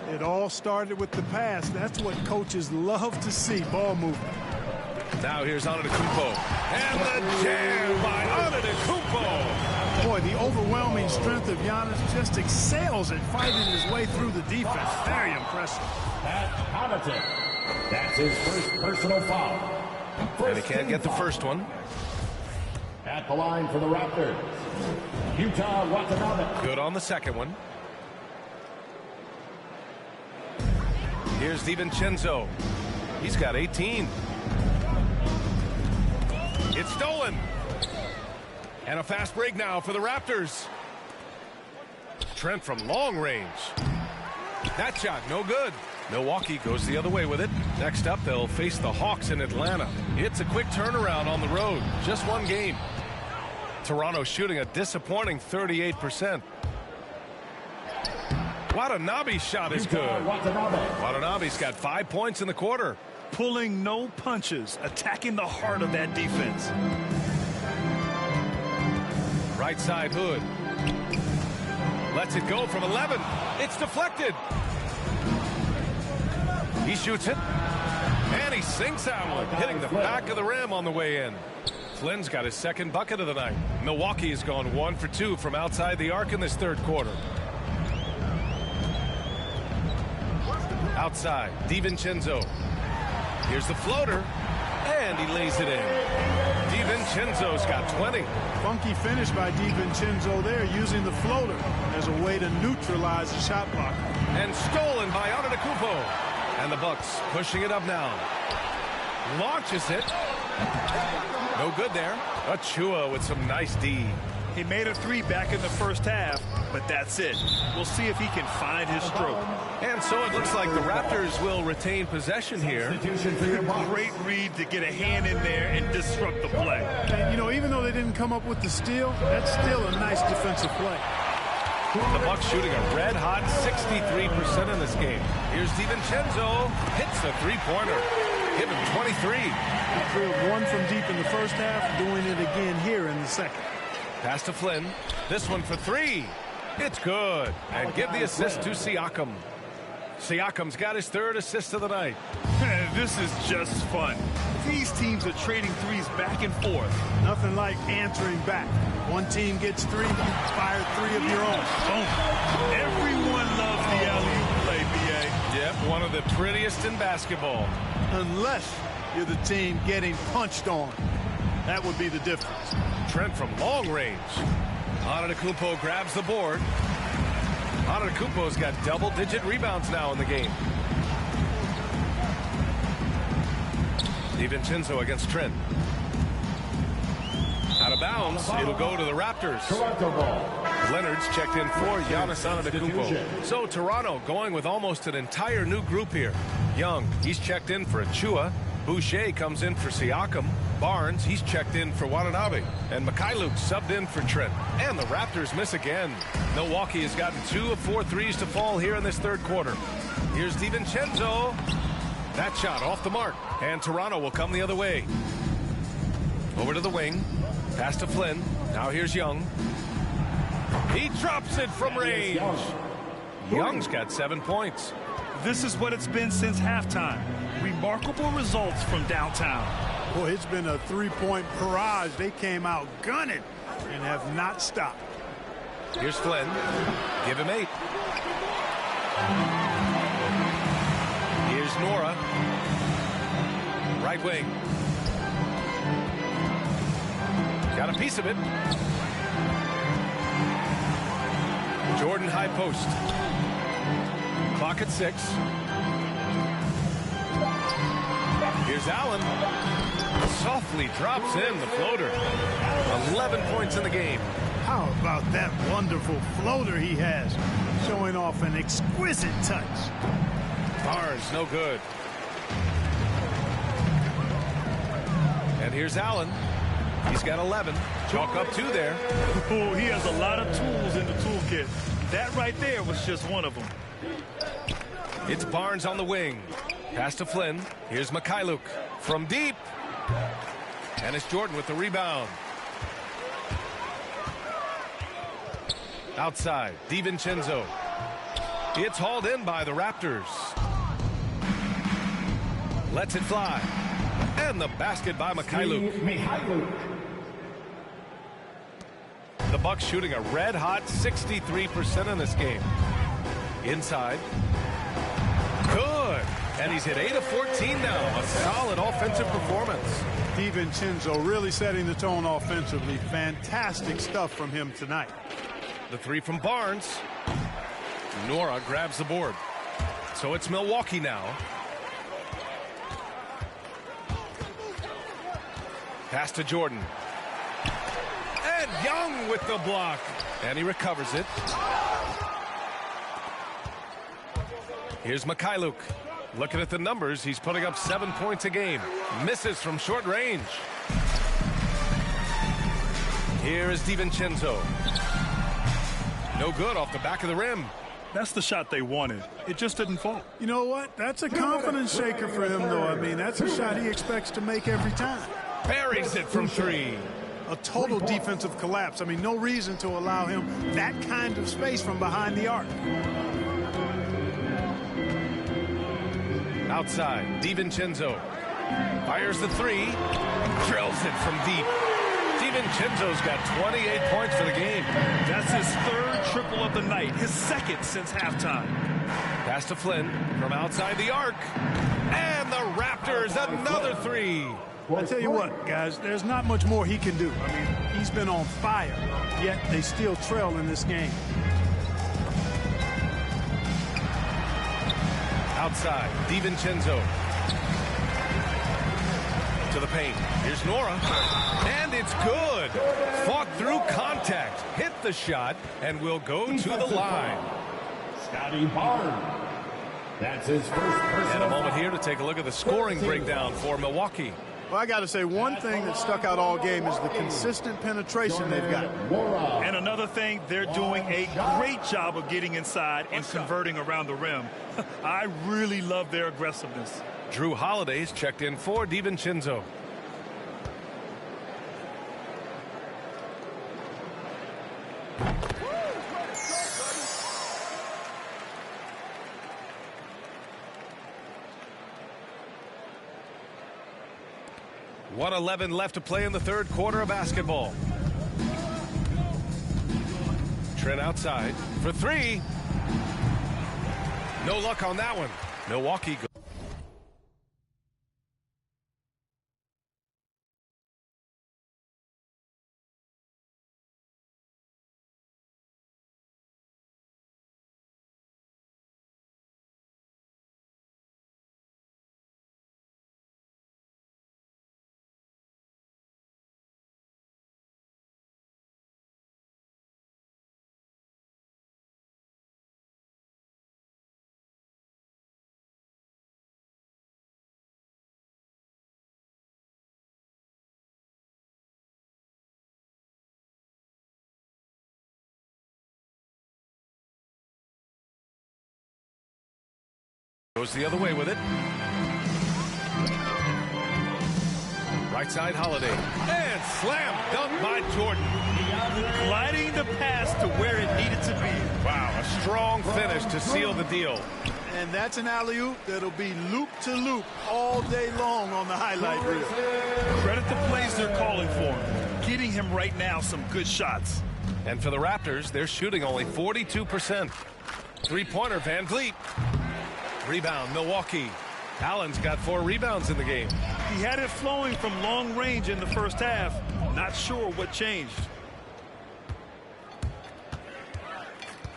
It all started with the pass. That's what coaches love to see, ball movement. Now here's Antetokounmpo. And the jam by Antetokounmpo. Boy, the overwhelming strength of Giannis just excels at fighting his way through the defense. Very impressive. That's his first personal foul. And he can't get the first one. At the line for the Raptors, Utah Watanabe. Good on the second one. Here's DiVincenzo. He's got 18. It's stolen. And a fast break now for the Raptors. Trent from long range. That shot, no good. Milwaukee goes the other way with it. Next up, they'll face the Hawks in Atlanta. It's a quick turnaround on the road. Just one game. Toronto shooting a disappointing 38%. Watanabe's shot is good. Watanabe's got 5 points in the quarter. Pulling no punches, attacking the heart of that defense. Right side Hood. Lets it go from 11. It's deflected. He shoots it. And he sinks that one, hitting the back of the rim on the way in. Flynn's got his second bucket of the night. Milwaukee has gone 1 for 2 from outside the arc in this third quarter. Outside, DiVincenzo. Here's the floater. And he lays it in. DiVincenzo's got 20. Funky finish by DiVincenzo there, using the floater as a way to neutralize the shot blocker. And stolen by Antetokounmpo. And the Bucks pushing it up now. Launches it. No good there. Achua with some nice D. He made a three back in the first half, but that's it. We'll see if he can find his stroke. And so it looks like the Raptors will retain possession here. Great read to get a hand in there and disrupt the play. And, you know, even though they didn't come up with the steal, that's still a nice defensive play. The Bucks shooting a red-hot 63% in this game. Here's DiVincenzo. Hits the three-pointer. Give him 23. He cleared one from deep in the first half, doing it again here in the second. Pass to Flynn. This one for three. It's good. And give the assist to Siakam. Siakam's got his third assist of the night. This is just fun. These teams are trading threes back and forth. Nothing like answering back. One team gets three, you fire three of your own. Boom. Everyone loves the alley-oop play, BA. Yep, one of the prettiest in basketball. Unless you're the team getting punched on. That would be the difference. Trent from long range. Antetokounmpo grabs the board. Antetokounmpo's got double-digit rebounds now in the game. DiVincenzo against Trent. Out of bounds. It'll go to the Raptors. Leonard's checked in for Giannis Antetokounmpo. So Toronto going with almost an entire new group here. Young, he's checked in for Achua. Boucher comes in for Siakam. Barnes, he's checked in for Watanabe. And Mikhailuk subbed in for Trent. And the Raptors miss again. Milwaukee has gotten 2 of 4 threes to fall here in this third quarter. Here's DiVincenzo. That shot off the mark. And Toronto will come the other way. Over to the wing. Pass to Flynn. Now here's Young. He drops it from range. Young's got 7 points. This is what it's been since halftime. Remarkable results from downtown. Boy, it's been a three-point barrage. They came out gunning and have not stopped. Here's Flynn. Give him 8. Here's Nora. Right wing. Got a piece of it. Jordan high post. Clock at 6. Here's Allen. Softly drops in the floater. 11 points in the game. How about that wonderful floater he has? Showing off an exquisite touch. Barnes, no good. And here's Allen. He's got 11. Chalk up 2 there. Oh, he has a lot of tools in the toolkit. That right there was just one of them. It's Barnes on the wing. Pass to Flynn. Here's Mikhailuk from deep. And it's Jordan with the rebound. Outside, DiVincenzo. It's hauled in by the Raptors. Lets it fly. And the basket by Mikhailuk. The Bucks shooting a red-hot 63% in this game. Inside. Good. And he's hit 8 of 14 now. A solid offensive performance. DiVincenzo really setting the tone offensively. Fantastic stuff from him tonight. The three from Barnes. Nora grabs the board. So it's Milwaukee now. Pass to Jordan. And Young with the block. And he recovers it. Here's Mikhailuk. Looking at the numbers, he's putting up 7 points a game. Misses from short range. Here is DiVincenzo. No good off the back of the rim. That's the shot they wanted. It just didn't fall. You know what? That's a confidence shaker for him, though. I mean, that's a shot he expects to make every time. Buries it from three. A total defensive collapse. I mean, no reason to allow him that kind of space from behind the arc. Outside, DiVincenzo fires the three, drills it from deep. DiVincenzo's got 28 points for the game. That's his third triple of the night, his second since halftime. Pass to Flynn from outside the arc. And the Raptors, another three. I tell you what, guys, there's not much more he can do. I mean, he's been on fire, yet they still trail in this game. Outside, DiVincenzo. To the paint. Here's Nora. And it's good. Fought through contact. Hit the shot and will go to the line. Scotty Barnes. That's his first personal. And a moment here to take a look at the scoring breakdown for Milwaukee. Well, I got to say, one thing that stuck out all game is the consistent penetration they've got. And another thing, they're doing a great job of getting inside and converting around the rim. I really love their aggressiveness. Drew Holiday's checked in for DiVincenzo. .111 left to play in the third quarter of basketball. Trent outside for three. No luck on that one. Milwaukee goes. Goes the other way with it. Right side, Holiday. And slam dunk by Jordan. Gliding the pass to where it needed to be. Wow, a strong finish to seal the deal. And that's an alley-oop that'll be loop-to-loop all day long on the highlight reel. Credit the plays they're calling for. Getting him right now some good shots. And for the Raptors, they're shooting only 42%. Three-pointer, Van Vliet. Rebound, Milwaukee. Allen's got 4 rebounds in the game. He had it flowing from long range in the first half. Not sure what changed.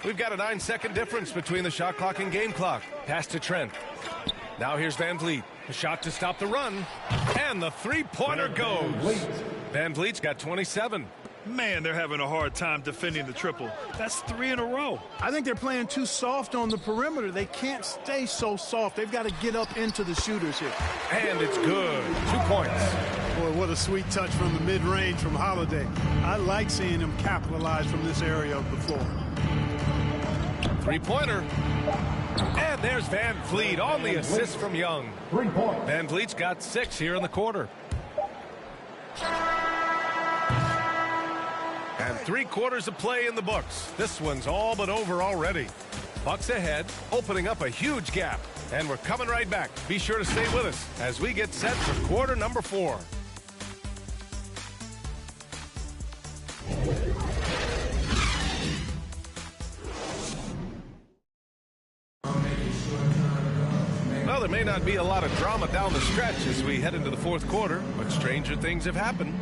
We've got a 9-second difference between the shot clock and game clock. Pass to Trent. Now here's Van Vliet. A shot to stop the run. And the three-pointer goes. Van Vliet's got 27. Man, they're having a hard time defending the triple. That's 3 in a row. I think they're playing too soft on the perimeter. They can't stay so soft. They've got to get up into the shooters here. And it's good. 2 points. Boy, what a sweet touch from the mid-range from Holiday. I like seeing him capitalize from this area of the floor. Three-pointer. And there's Van Vliet on the assist from Young. Van Vliet's got 6 here in the quarter. And 3/4 of play in the books. This one's all but over already. Bucks ahead, opening up a huge gap. And we're coming right back. Be sure to stay with us as we get set for quarter number 4. Well, there may not be a lot of drama down the stretch as we head into the 4th quarter, but stranger things have happened.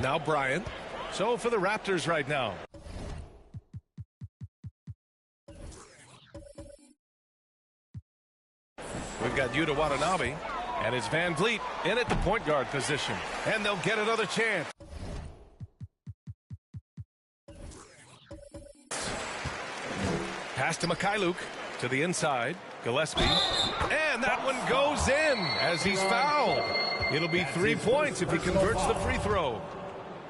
Now Bryant. So for the Raptors right now. We've got Yuta Watanabe, and it's Van Vliet in at the point guard position. And they'll get another chance. Pass to Mikhailuk, to the inside. Gillespie. And that one goes in as he's fouled. It'll be 3 points if he converts the free throw.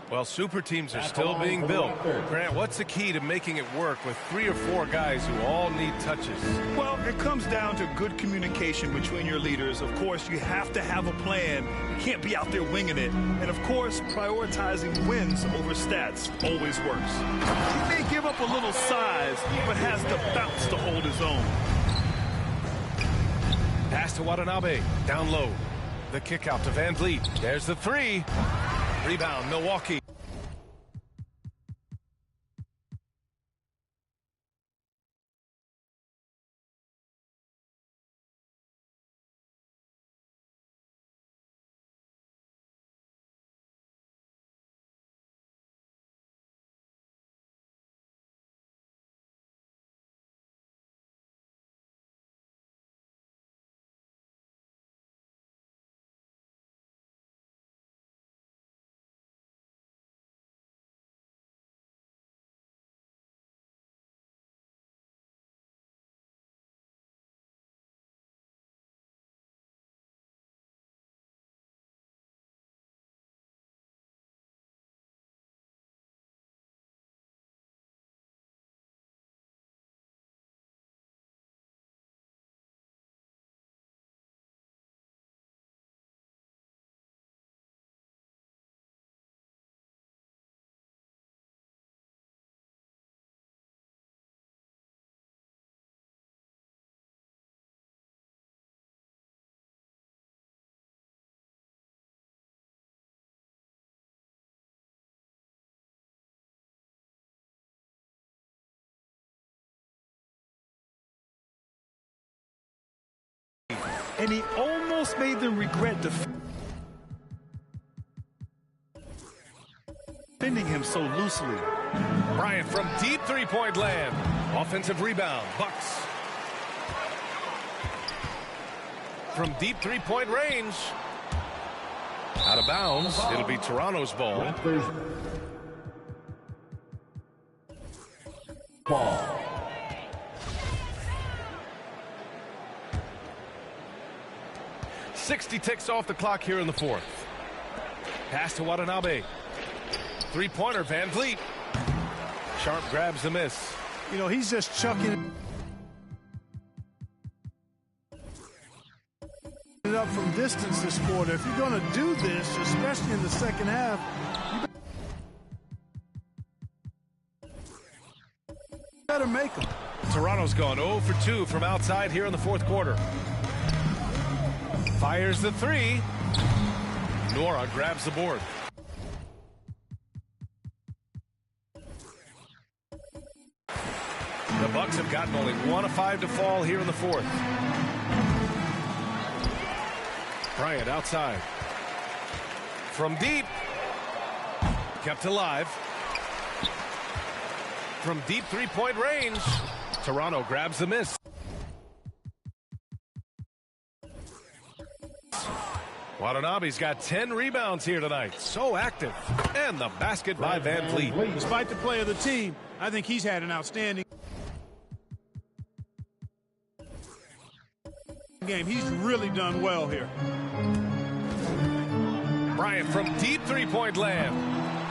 Well, super teams are still being built. Grant, what's the key to making it work with 3 or 4 guys who all need touches? Well, it comes down to good communication between your leaders. Of course, you have to have a plan. You can't be out there winging it. And, of course, prioritizing wins over stats always works. He may give up a little size, but has the bounce to hold his own. Pass to Watanabe. Down low. The kick out to Van Vliet. There's the 3. Rebound, Milwaukee. And he almost made them regret defending him so loosely. Bryant from deep three-point land. Offensive rebound, Bucks. From deep three-point range. Out of bounds. It'll be Toronto's ball. Ball. .60 ticks off the clock here in the fourth. Pass to Watanabe. Three-pointer, Van Vliet. Sharp grabs the miss. You know, he's just chucking it up from distance this quarter. If you're going to do this, especially in the second half, you better make them. Toronto's gone 0 for 2 from outside here in the fourth quarter. Fires the 3. Nora grabs the board. The Bucks have gotten only 1 of 5 to fall here in the fourth. Bryant outside. From deep. Kept alive. From deep three-point range. Toronto grabs the miss. Watanabe's got 10 rebounds here tonight. So active. And the basket by Van Vliet. Despite the play of the team, I think he's had an outstanding game. He's really done well here. Bryant from deep three-point land.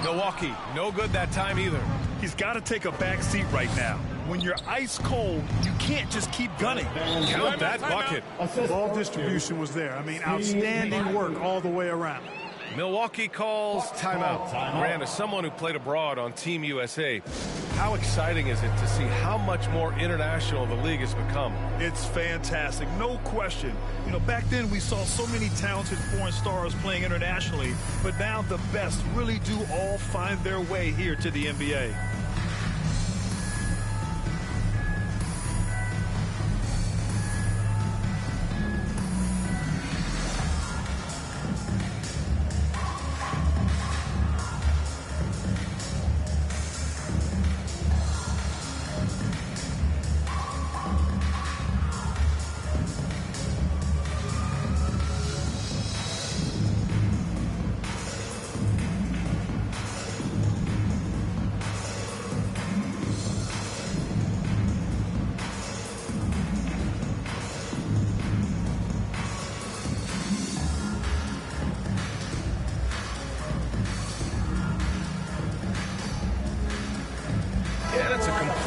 Milwaukee, no good that time either. He's got to take a back seat right now. When you're ice cold, you can't just keep gunning. Count that bucket. Ball distribution was there. I mean, outstanding work all the way around. Milwaukee calls timeout. Grant, as someone who played abroad on Team USA, how exciting is it to see how much more international the league has become? It's fantastic, no question. You know, back then we saw so many talented foreign stars playing internationally, but now the best really do all find their way here to the NBA.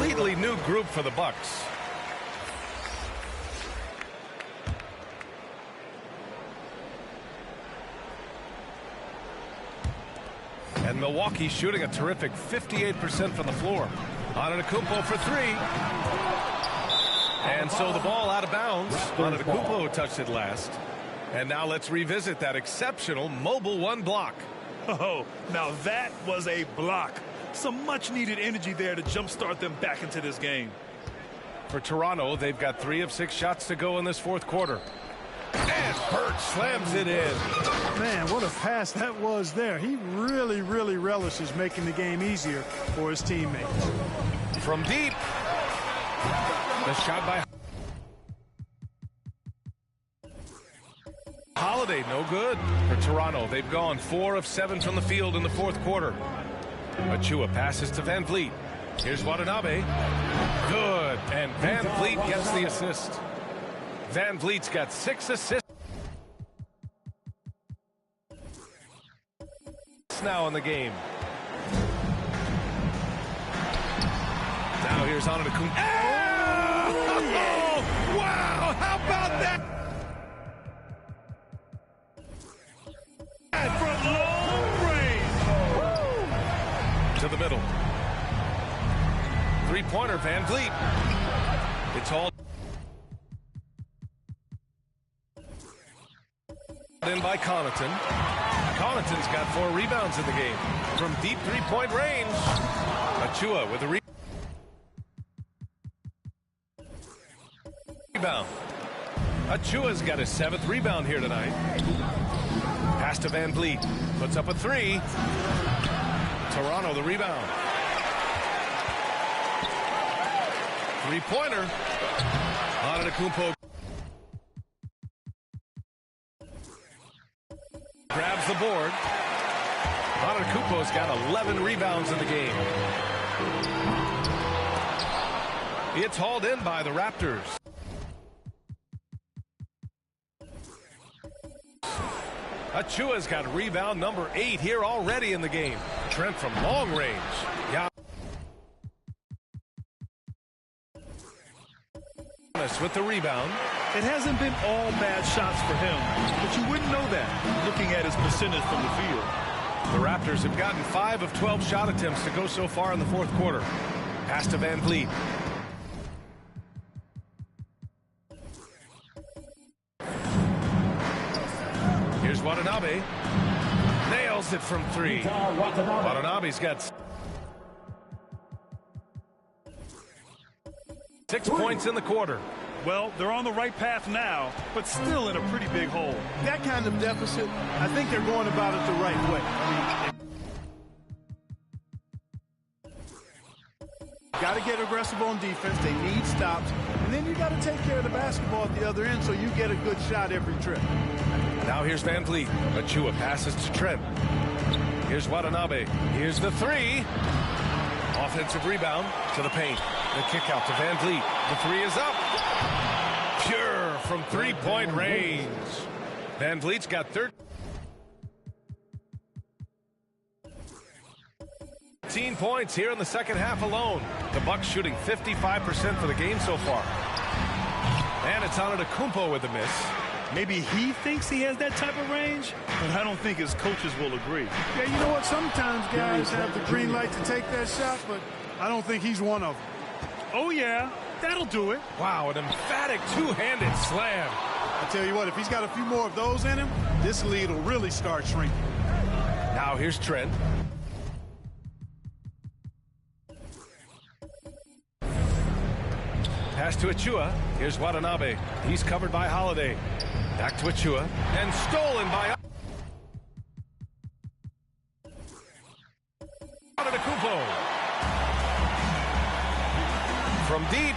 completely new group for the Bucks. And Milwaukee shooting a terrific 58% from the floor. Antetokounmpo for three. And so the ball out of bounds. Antetokounmpo touched it last. And now let's revisit that exceptional mobile one block. Oh, now that was a block. Some much-needed energy there to jumpstart them back into this game. For Toronto, they've got 3 of 6 shots to go in this fourth quarter. And Birch slams it in. Man, what a pass that was there. He really, really relishes making the game easier for his teammates. From deep. The shot by Holiday, no good. For Toronto, they've gone 4 of 7 from the field in the fourth quarter. Achua passes to Van Vliet. Here's Watanabe. Good. And Van Vliet gets the assist. Van Vliet's got 6 assists now in the game. Now here's Antetokounmpo. Oh! Wow! How about that? From long range. To the middle. Three-pointer, Van Vliet. It's all in by Connaughton. Connaughton's got 4 rebounds in the game. From deep three-point range. Achua with a rebound. Achua's got his 7th rebound here tonight. Pass to Van Vliet. Puts up a 3. Toronto the rebound. Three-pointer. Antetokounmpo grabs the board. Antetokounmpo's got 11 rebounds in the game. It's hauled in by the Raptors. Achua's got rebound number 8 here already in the game. Trent from long range. Yeah. With the rebound. It hasn't been all bad shots for him, but you wouldn't know that looking at his percentage from the field. The Raptors have gotten 5 of 12 shot attempts to go so far in the fourth quarter. Pass to Van Vliet. Here's Watanabe. Nails it from 3. Watanabe's got 6 points in the quarter. Well, they're on the right path now, but still in a pretty big hole. That kind of deficit, I think they're going about it the right way. Got to get aggressive on defense. They need stops. And then you got to take care of the basketball at the other end so you get a good shot every trip. Now here's Van Vliet. Achua passes to Trent. Here's Watanabe. Here's the 3. Offensive rebound to the paint. The kick out to Van Vliet. The 3 is up. Pure from three-point range. Van Vliet's got 13 points here in the second half alone. The Bucks shooting 55% for the game so far. And it's Antetokounmpo with the miss. Maybe he thinks he has that type of range, but I don't think his coaches will agree. Yeah, you know what? Sometimes guys have the green light to take that shot, but I don't think he's one of them. Oh, yeah. That'll do it. Wow, an emphatic two-handed slam. I tell you what, if he's got a few more of those in him, this lead will really start shrinking. Now here's Trent. Pass to Achua. Here's Watanabe. He's covered by Holiday. Back to Achua. And stolen by Antetokounmpo. From deep.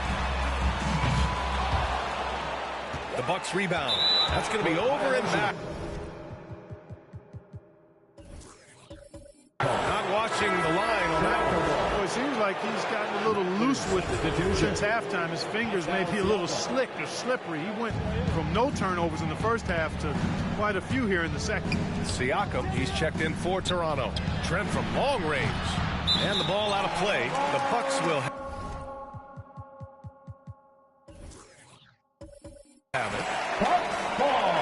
The Bucks rebound. That's going to be over and back. Not watching the line on that one. Well, it seems like he's gotten a little loose with it since halftime. His fingers may be a little slick or slippery. He went from no turnovers in the first half to quite a few here in the second. Siakam, he's checked in for Toronto. Trent from long range. And the ball out of play. The Bucks will Have it. Bucks ball.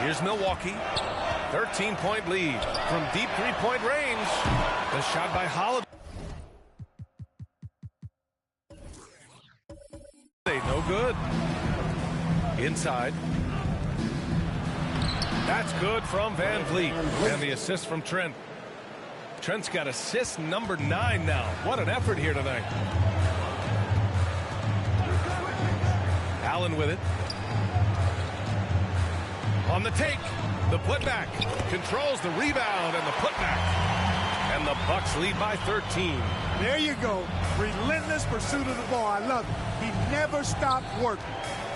Here's Milwaukee. 13-point lead from deep three-point range. The shot by Holiday. No good. Inside. That's good from Van Vliet. And the assist from Trent. Trent's got assist number 9 now. What an effort here tonight. Allen with it. On the take. The putback. Controls the rebound and the putback. And the Bucks lead by 13. There you go. Relentless pursuit of the ball. I love it. He never stopped working.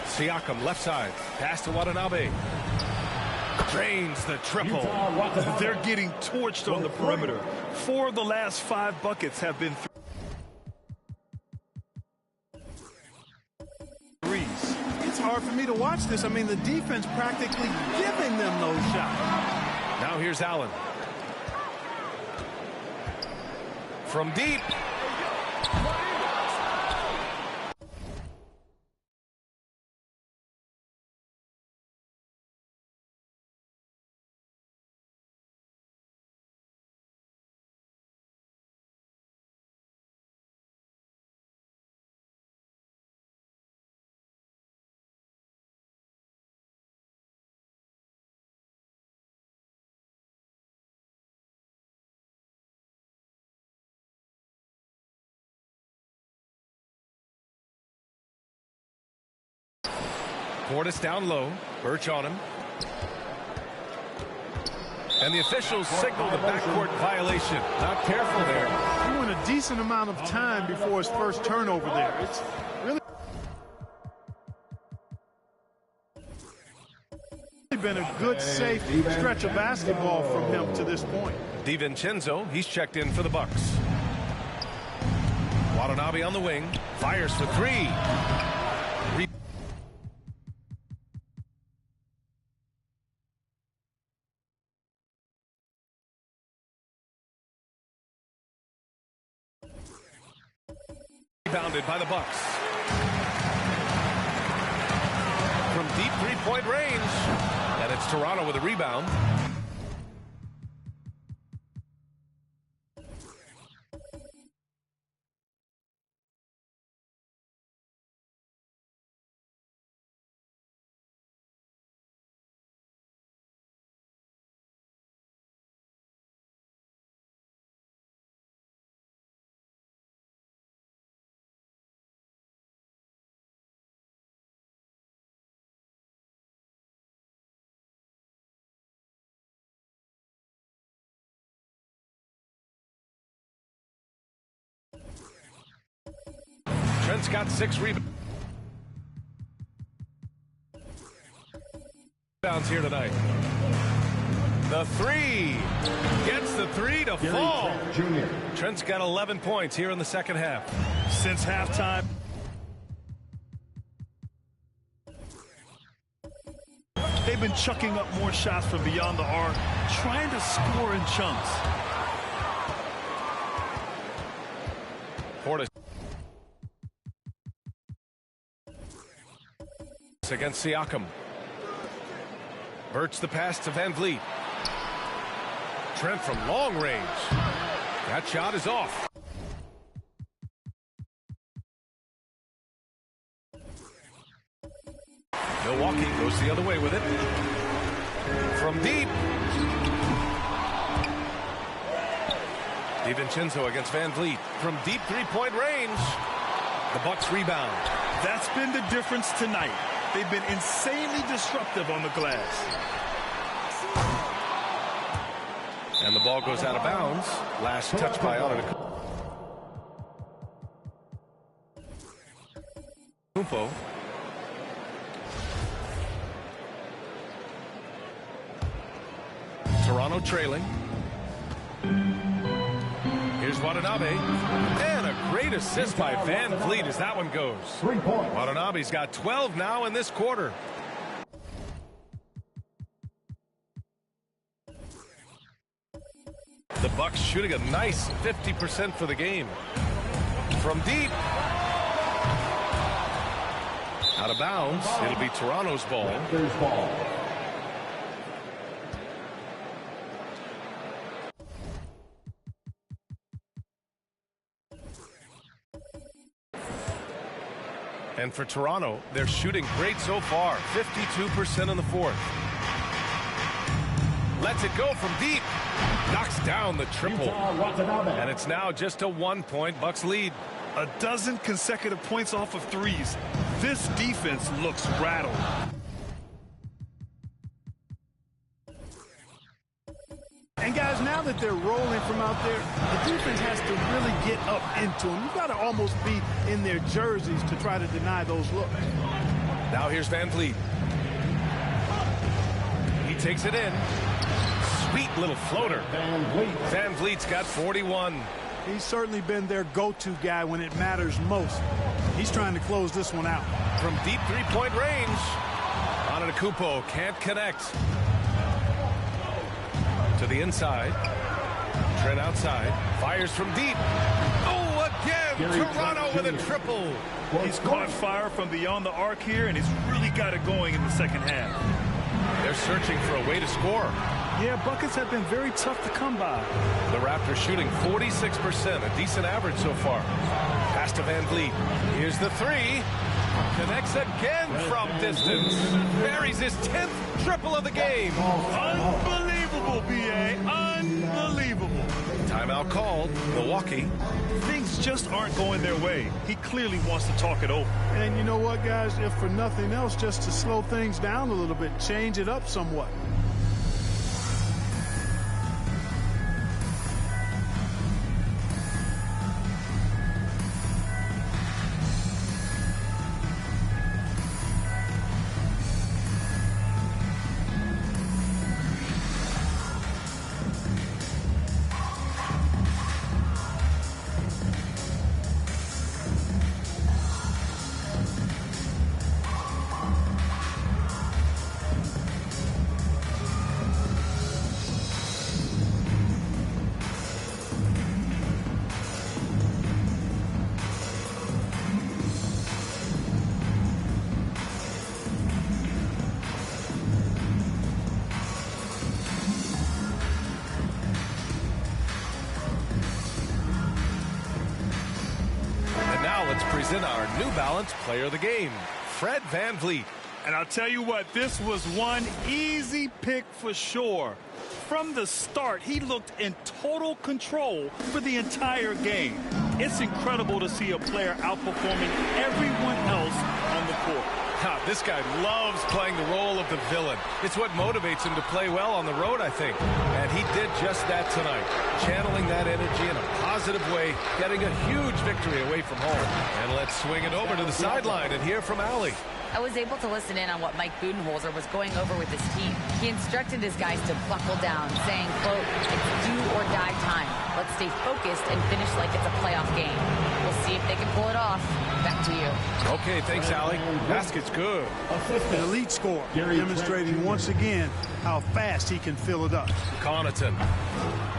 Siakam left side. Pass to Watanabe. Drains the triple. They're getting torched on the perimeter. 4 of the last 5 buckets have been threes. It's hard for me to watch this. I mean, the defense practically giving them those shots. Now here's Allen. From deep. Portis down low. Birch on him. And the officials signal the backcourt violation. Not careful there. He went a decent amount of time before his first turnover there. It's really been a good, safe stretch of basketball from him to this point. DiVincenzo, he's checked in for the Bucks. Watanabe on the wing. Fires for 3. Rebounded by the Bucks. From deep three-point range. And it's Toronto with a rebound. Trent's got 6 rebounds here tonight. The 3. Gets the 3 to fall. Trent's got 11 points here in the second half. Since halftime, they've been chucking up more shots from beyond the arc, trying to score in chunks. Portis against Siakam. Birch the pass to Van Vliet. Trent from long range. That shot is off. Milwaukee goes the other way with it. From deep. DiVincenzo against Van Vliet. From deep three-point range. The Bucks rebound. That's been the difference tonight. They've been insanely disruptive on the glass. And the ball goes out of bounds. Last touch by Antetokounmpo. Toronto trailing. Here's Watanabe. And a great assist by Van Vliet as that one goes. 3 points. Watanabe's got 12 now in this quarter. The Bucks shooting a nice 50% for the game. From deep. Out of bounds. It'll be Toronto's ball. Raptors ball. And for Toronto, they're shooting great so far. 52% in the fourth. Lets it go from deep. Knocks down the triple. And it's now just a 1-point Bucks lead. A dozen consecutive points off of threes. This defense looks rattled. And guys, now that they're rolling from out there, the defense has to really get up into them. You've got to almost be in their jerseys to try to deny those looks. Now here's Van Vliet. He takes it in. Sweet little floater. Van Vliet's got 41. He's certainly been their go-to guy when it matters most. He's trying to close this one out. From deep three-point range. Antetokounmpo can't connect. To the inside. Trent outside. Fires from deep. Oh, again! Toronto with a triple. He's caught fire from beyond the arc here, and he's really got it going in the second half. They're searching for a way to score. Yeah, buckets have been very tough to come by. The Raptors shooting 46%, a decent average so far. Pass to Van Vliet. Here's the three. Connects again from distance. Buries his 10th triple of the game. Unbelievable, B.A. Unbelievable. Timeout called. Milwaukee. Things just aren't going their way. He clearly wants to talk it over. And you know what, guys? If for nothing else, just to slow things down a little bit, change it up somewhat. In our New Balance player of the game, Fred Van Vliet. And I'll tell you what, this was one easy pick for sure. From the start, he looked in total control for the entire game. It's incredible to see a player outperforming everyone else on the court. This guy loves playing the role of the villain. It's what motivates him to play well on the road, I think. And he did just that tonight, channeling that energy in a positive way, getting a huge victory away from home. And let's swing it over to the sideline and hear from Allie. I was able to listen in on what Mike Budenholzer was going over with his team. He instructed his guys to buckle down, saying, quote, "It's do or die time. Let's stay focused and finish like it's a playoff game. We'll see if they can pull it off." Back to you. Okay, thanks, Allie. Basket's good. An elite score, demonstrating once again how fast he can fill it up. Connaughton.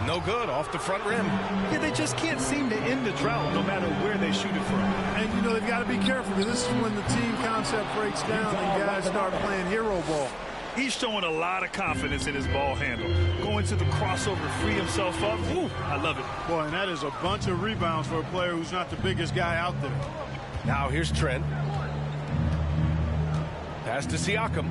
No good off the front rim. Yeah, they just can't seem to end the drought no matter where they shoot it from. And, you know, they've got to be careful because this is when the team concept breaks down and guys start playing hero ball. He's showing a lot of confidence in his ball handle. Going to the crossover to free himself up. Ooh, I love it. Boy, and that is a bunch of rebounds for a player who's not the biggest guy out there. Now here's Trent. Pass to Siakam.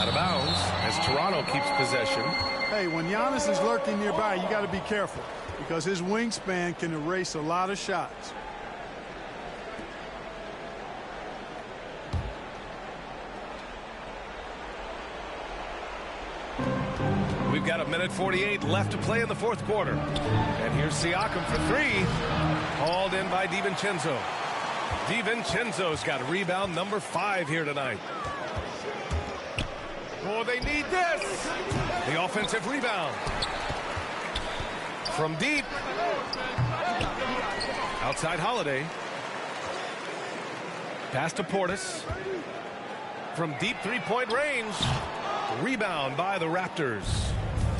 Out of bounds as Toronto keeps possession. Hey, when Giannis is lurking nearby, you got to be careful because his wingspan can erase a lot of shots. We've got 1:48 left to play in the fourth quarter. And here's Siakam for three. Hauled in by DiVincenzo. DiVincenzo's got rebound number 5 here tonight. Oh, they need this. The offensive rebound. From deep. Outside Holiday. Pass to Portis. From deep three-point range. Rebound by the Raptors.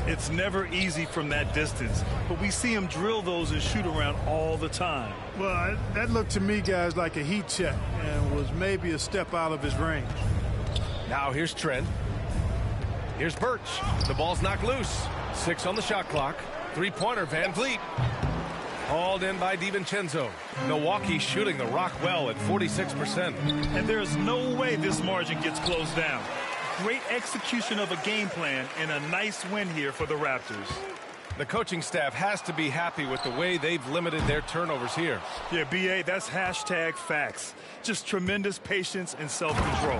It's never easy from that distance, but we see him drill those and shoot around all the time. Well, that looked to me, guys, like a heat check and was maybe a step out of his range. Now here's Trent. Here's Birch. The ball's knocked loose. 6 on the shot clock. Three-pointer, Van Vliet. Hauled in by DiVincenzo. Milwaukee shooting the rock well at 46%. And there's no way this margin gets closed down. Great execution of a game plan and a nice win here for the Raptors. The coaching staff has to be happy with the way they've limited their turnovers here. Yeah, B.A., that's hashtag facts. Just tremendous patience and self-control.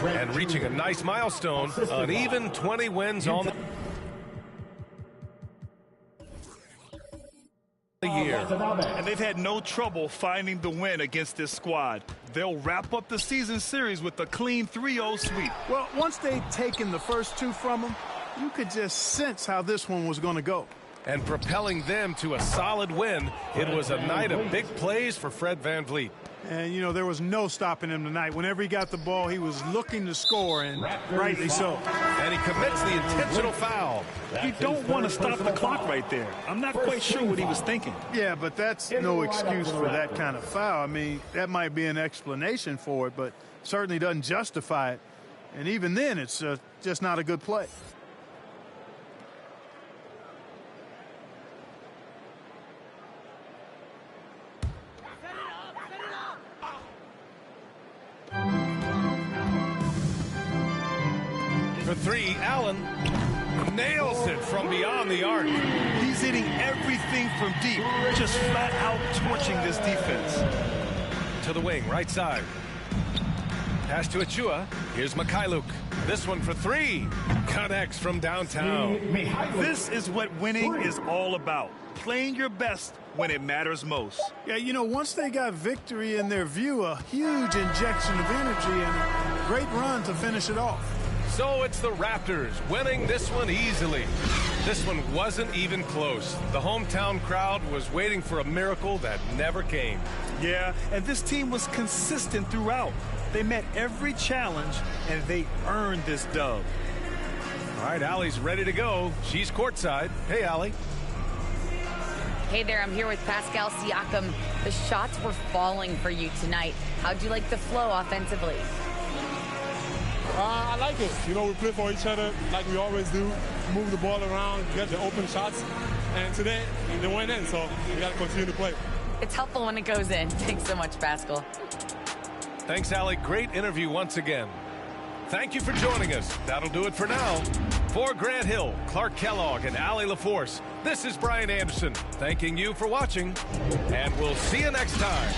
And reaching a nice milestone, an even 20 wins on the year. And they've had no trouble finding the win against this squad. They'll wrap up the season series with a clean 3-0 sweep. Well, once they'd taken the first two from him, you could just sense how this one was going to go. And propelling them to a solid win, it was a night of big plays for Fred Van Vliet. And, you know, there was no stopping him tonight. Whenever he got the ball, he was looking to score, and rightly so. And he commits the intentional foul. You don't want to stop the clock right there. I'm not quite sure what he was thinking. Yeah, but that's no excuse for that kind of foul. I mean, that might be an explanation for it, but certainly doesn't justify it. And even then, it's just not a good play. For three, Allen nails it from beyond the arc. He's hitting everything from deep, just flat out torching this defense. To the wing, right side. Pass to Achua. Here's Mikhailuk. This one for three. Connects from downtown. This is what winning is all about. Playing your best when it matters most. Yeah, you know, once they got victory in their view, a huge injection of energy and a great run to finish it off. So it's the Raptors winning this one easily. This one wasn't even close. The hometown crowd was waiting for a miracle that never came. Yeah, and this team was consistent throughout. They met every challenge, and they earned this dub. All right, Allie's ready to go. She's courtside. Hey, Allie. Hey there, I'm here with Pascal Siakam. The shots were falling for you tonight. How'd you like the flow offensively? I like it. You know, we play for each other like we always do. Move the ball around, get the open shots. And today, they went in, so we got to continue to play. It's helpful when it goes in. Thanks so much, Pascal. Thanks, Allie. Great interview once again. Thank you for joining us. That'll do it for now. For Grant Hill, Clark Kellogg, and Allie LaForce, this is Brian Anderson thanking you for watching, and we'll see you next time.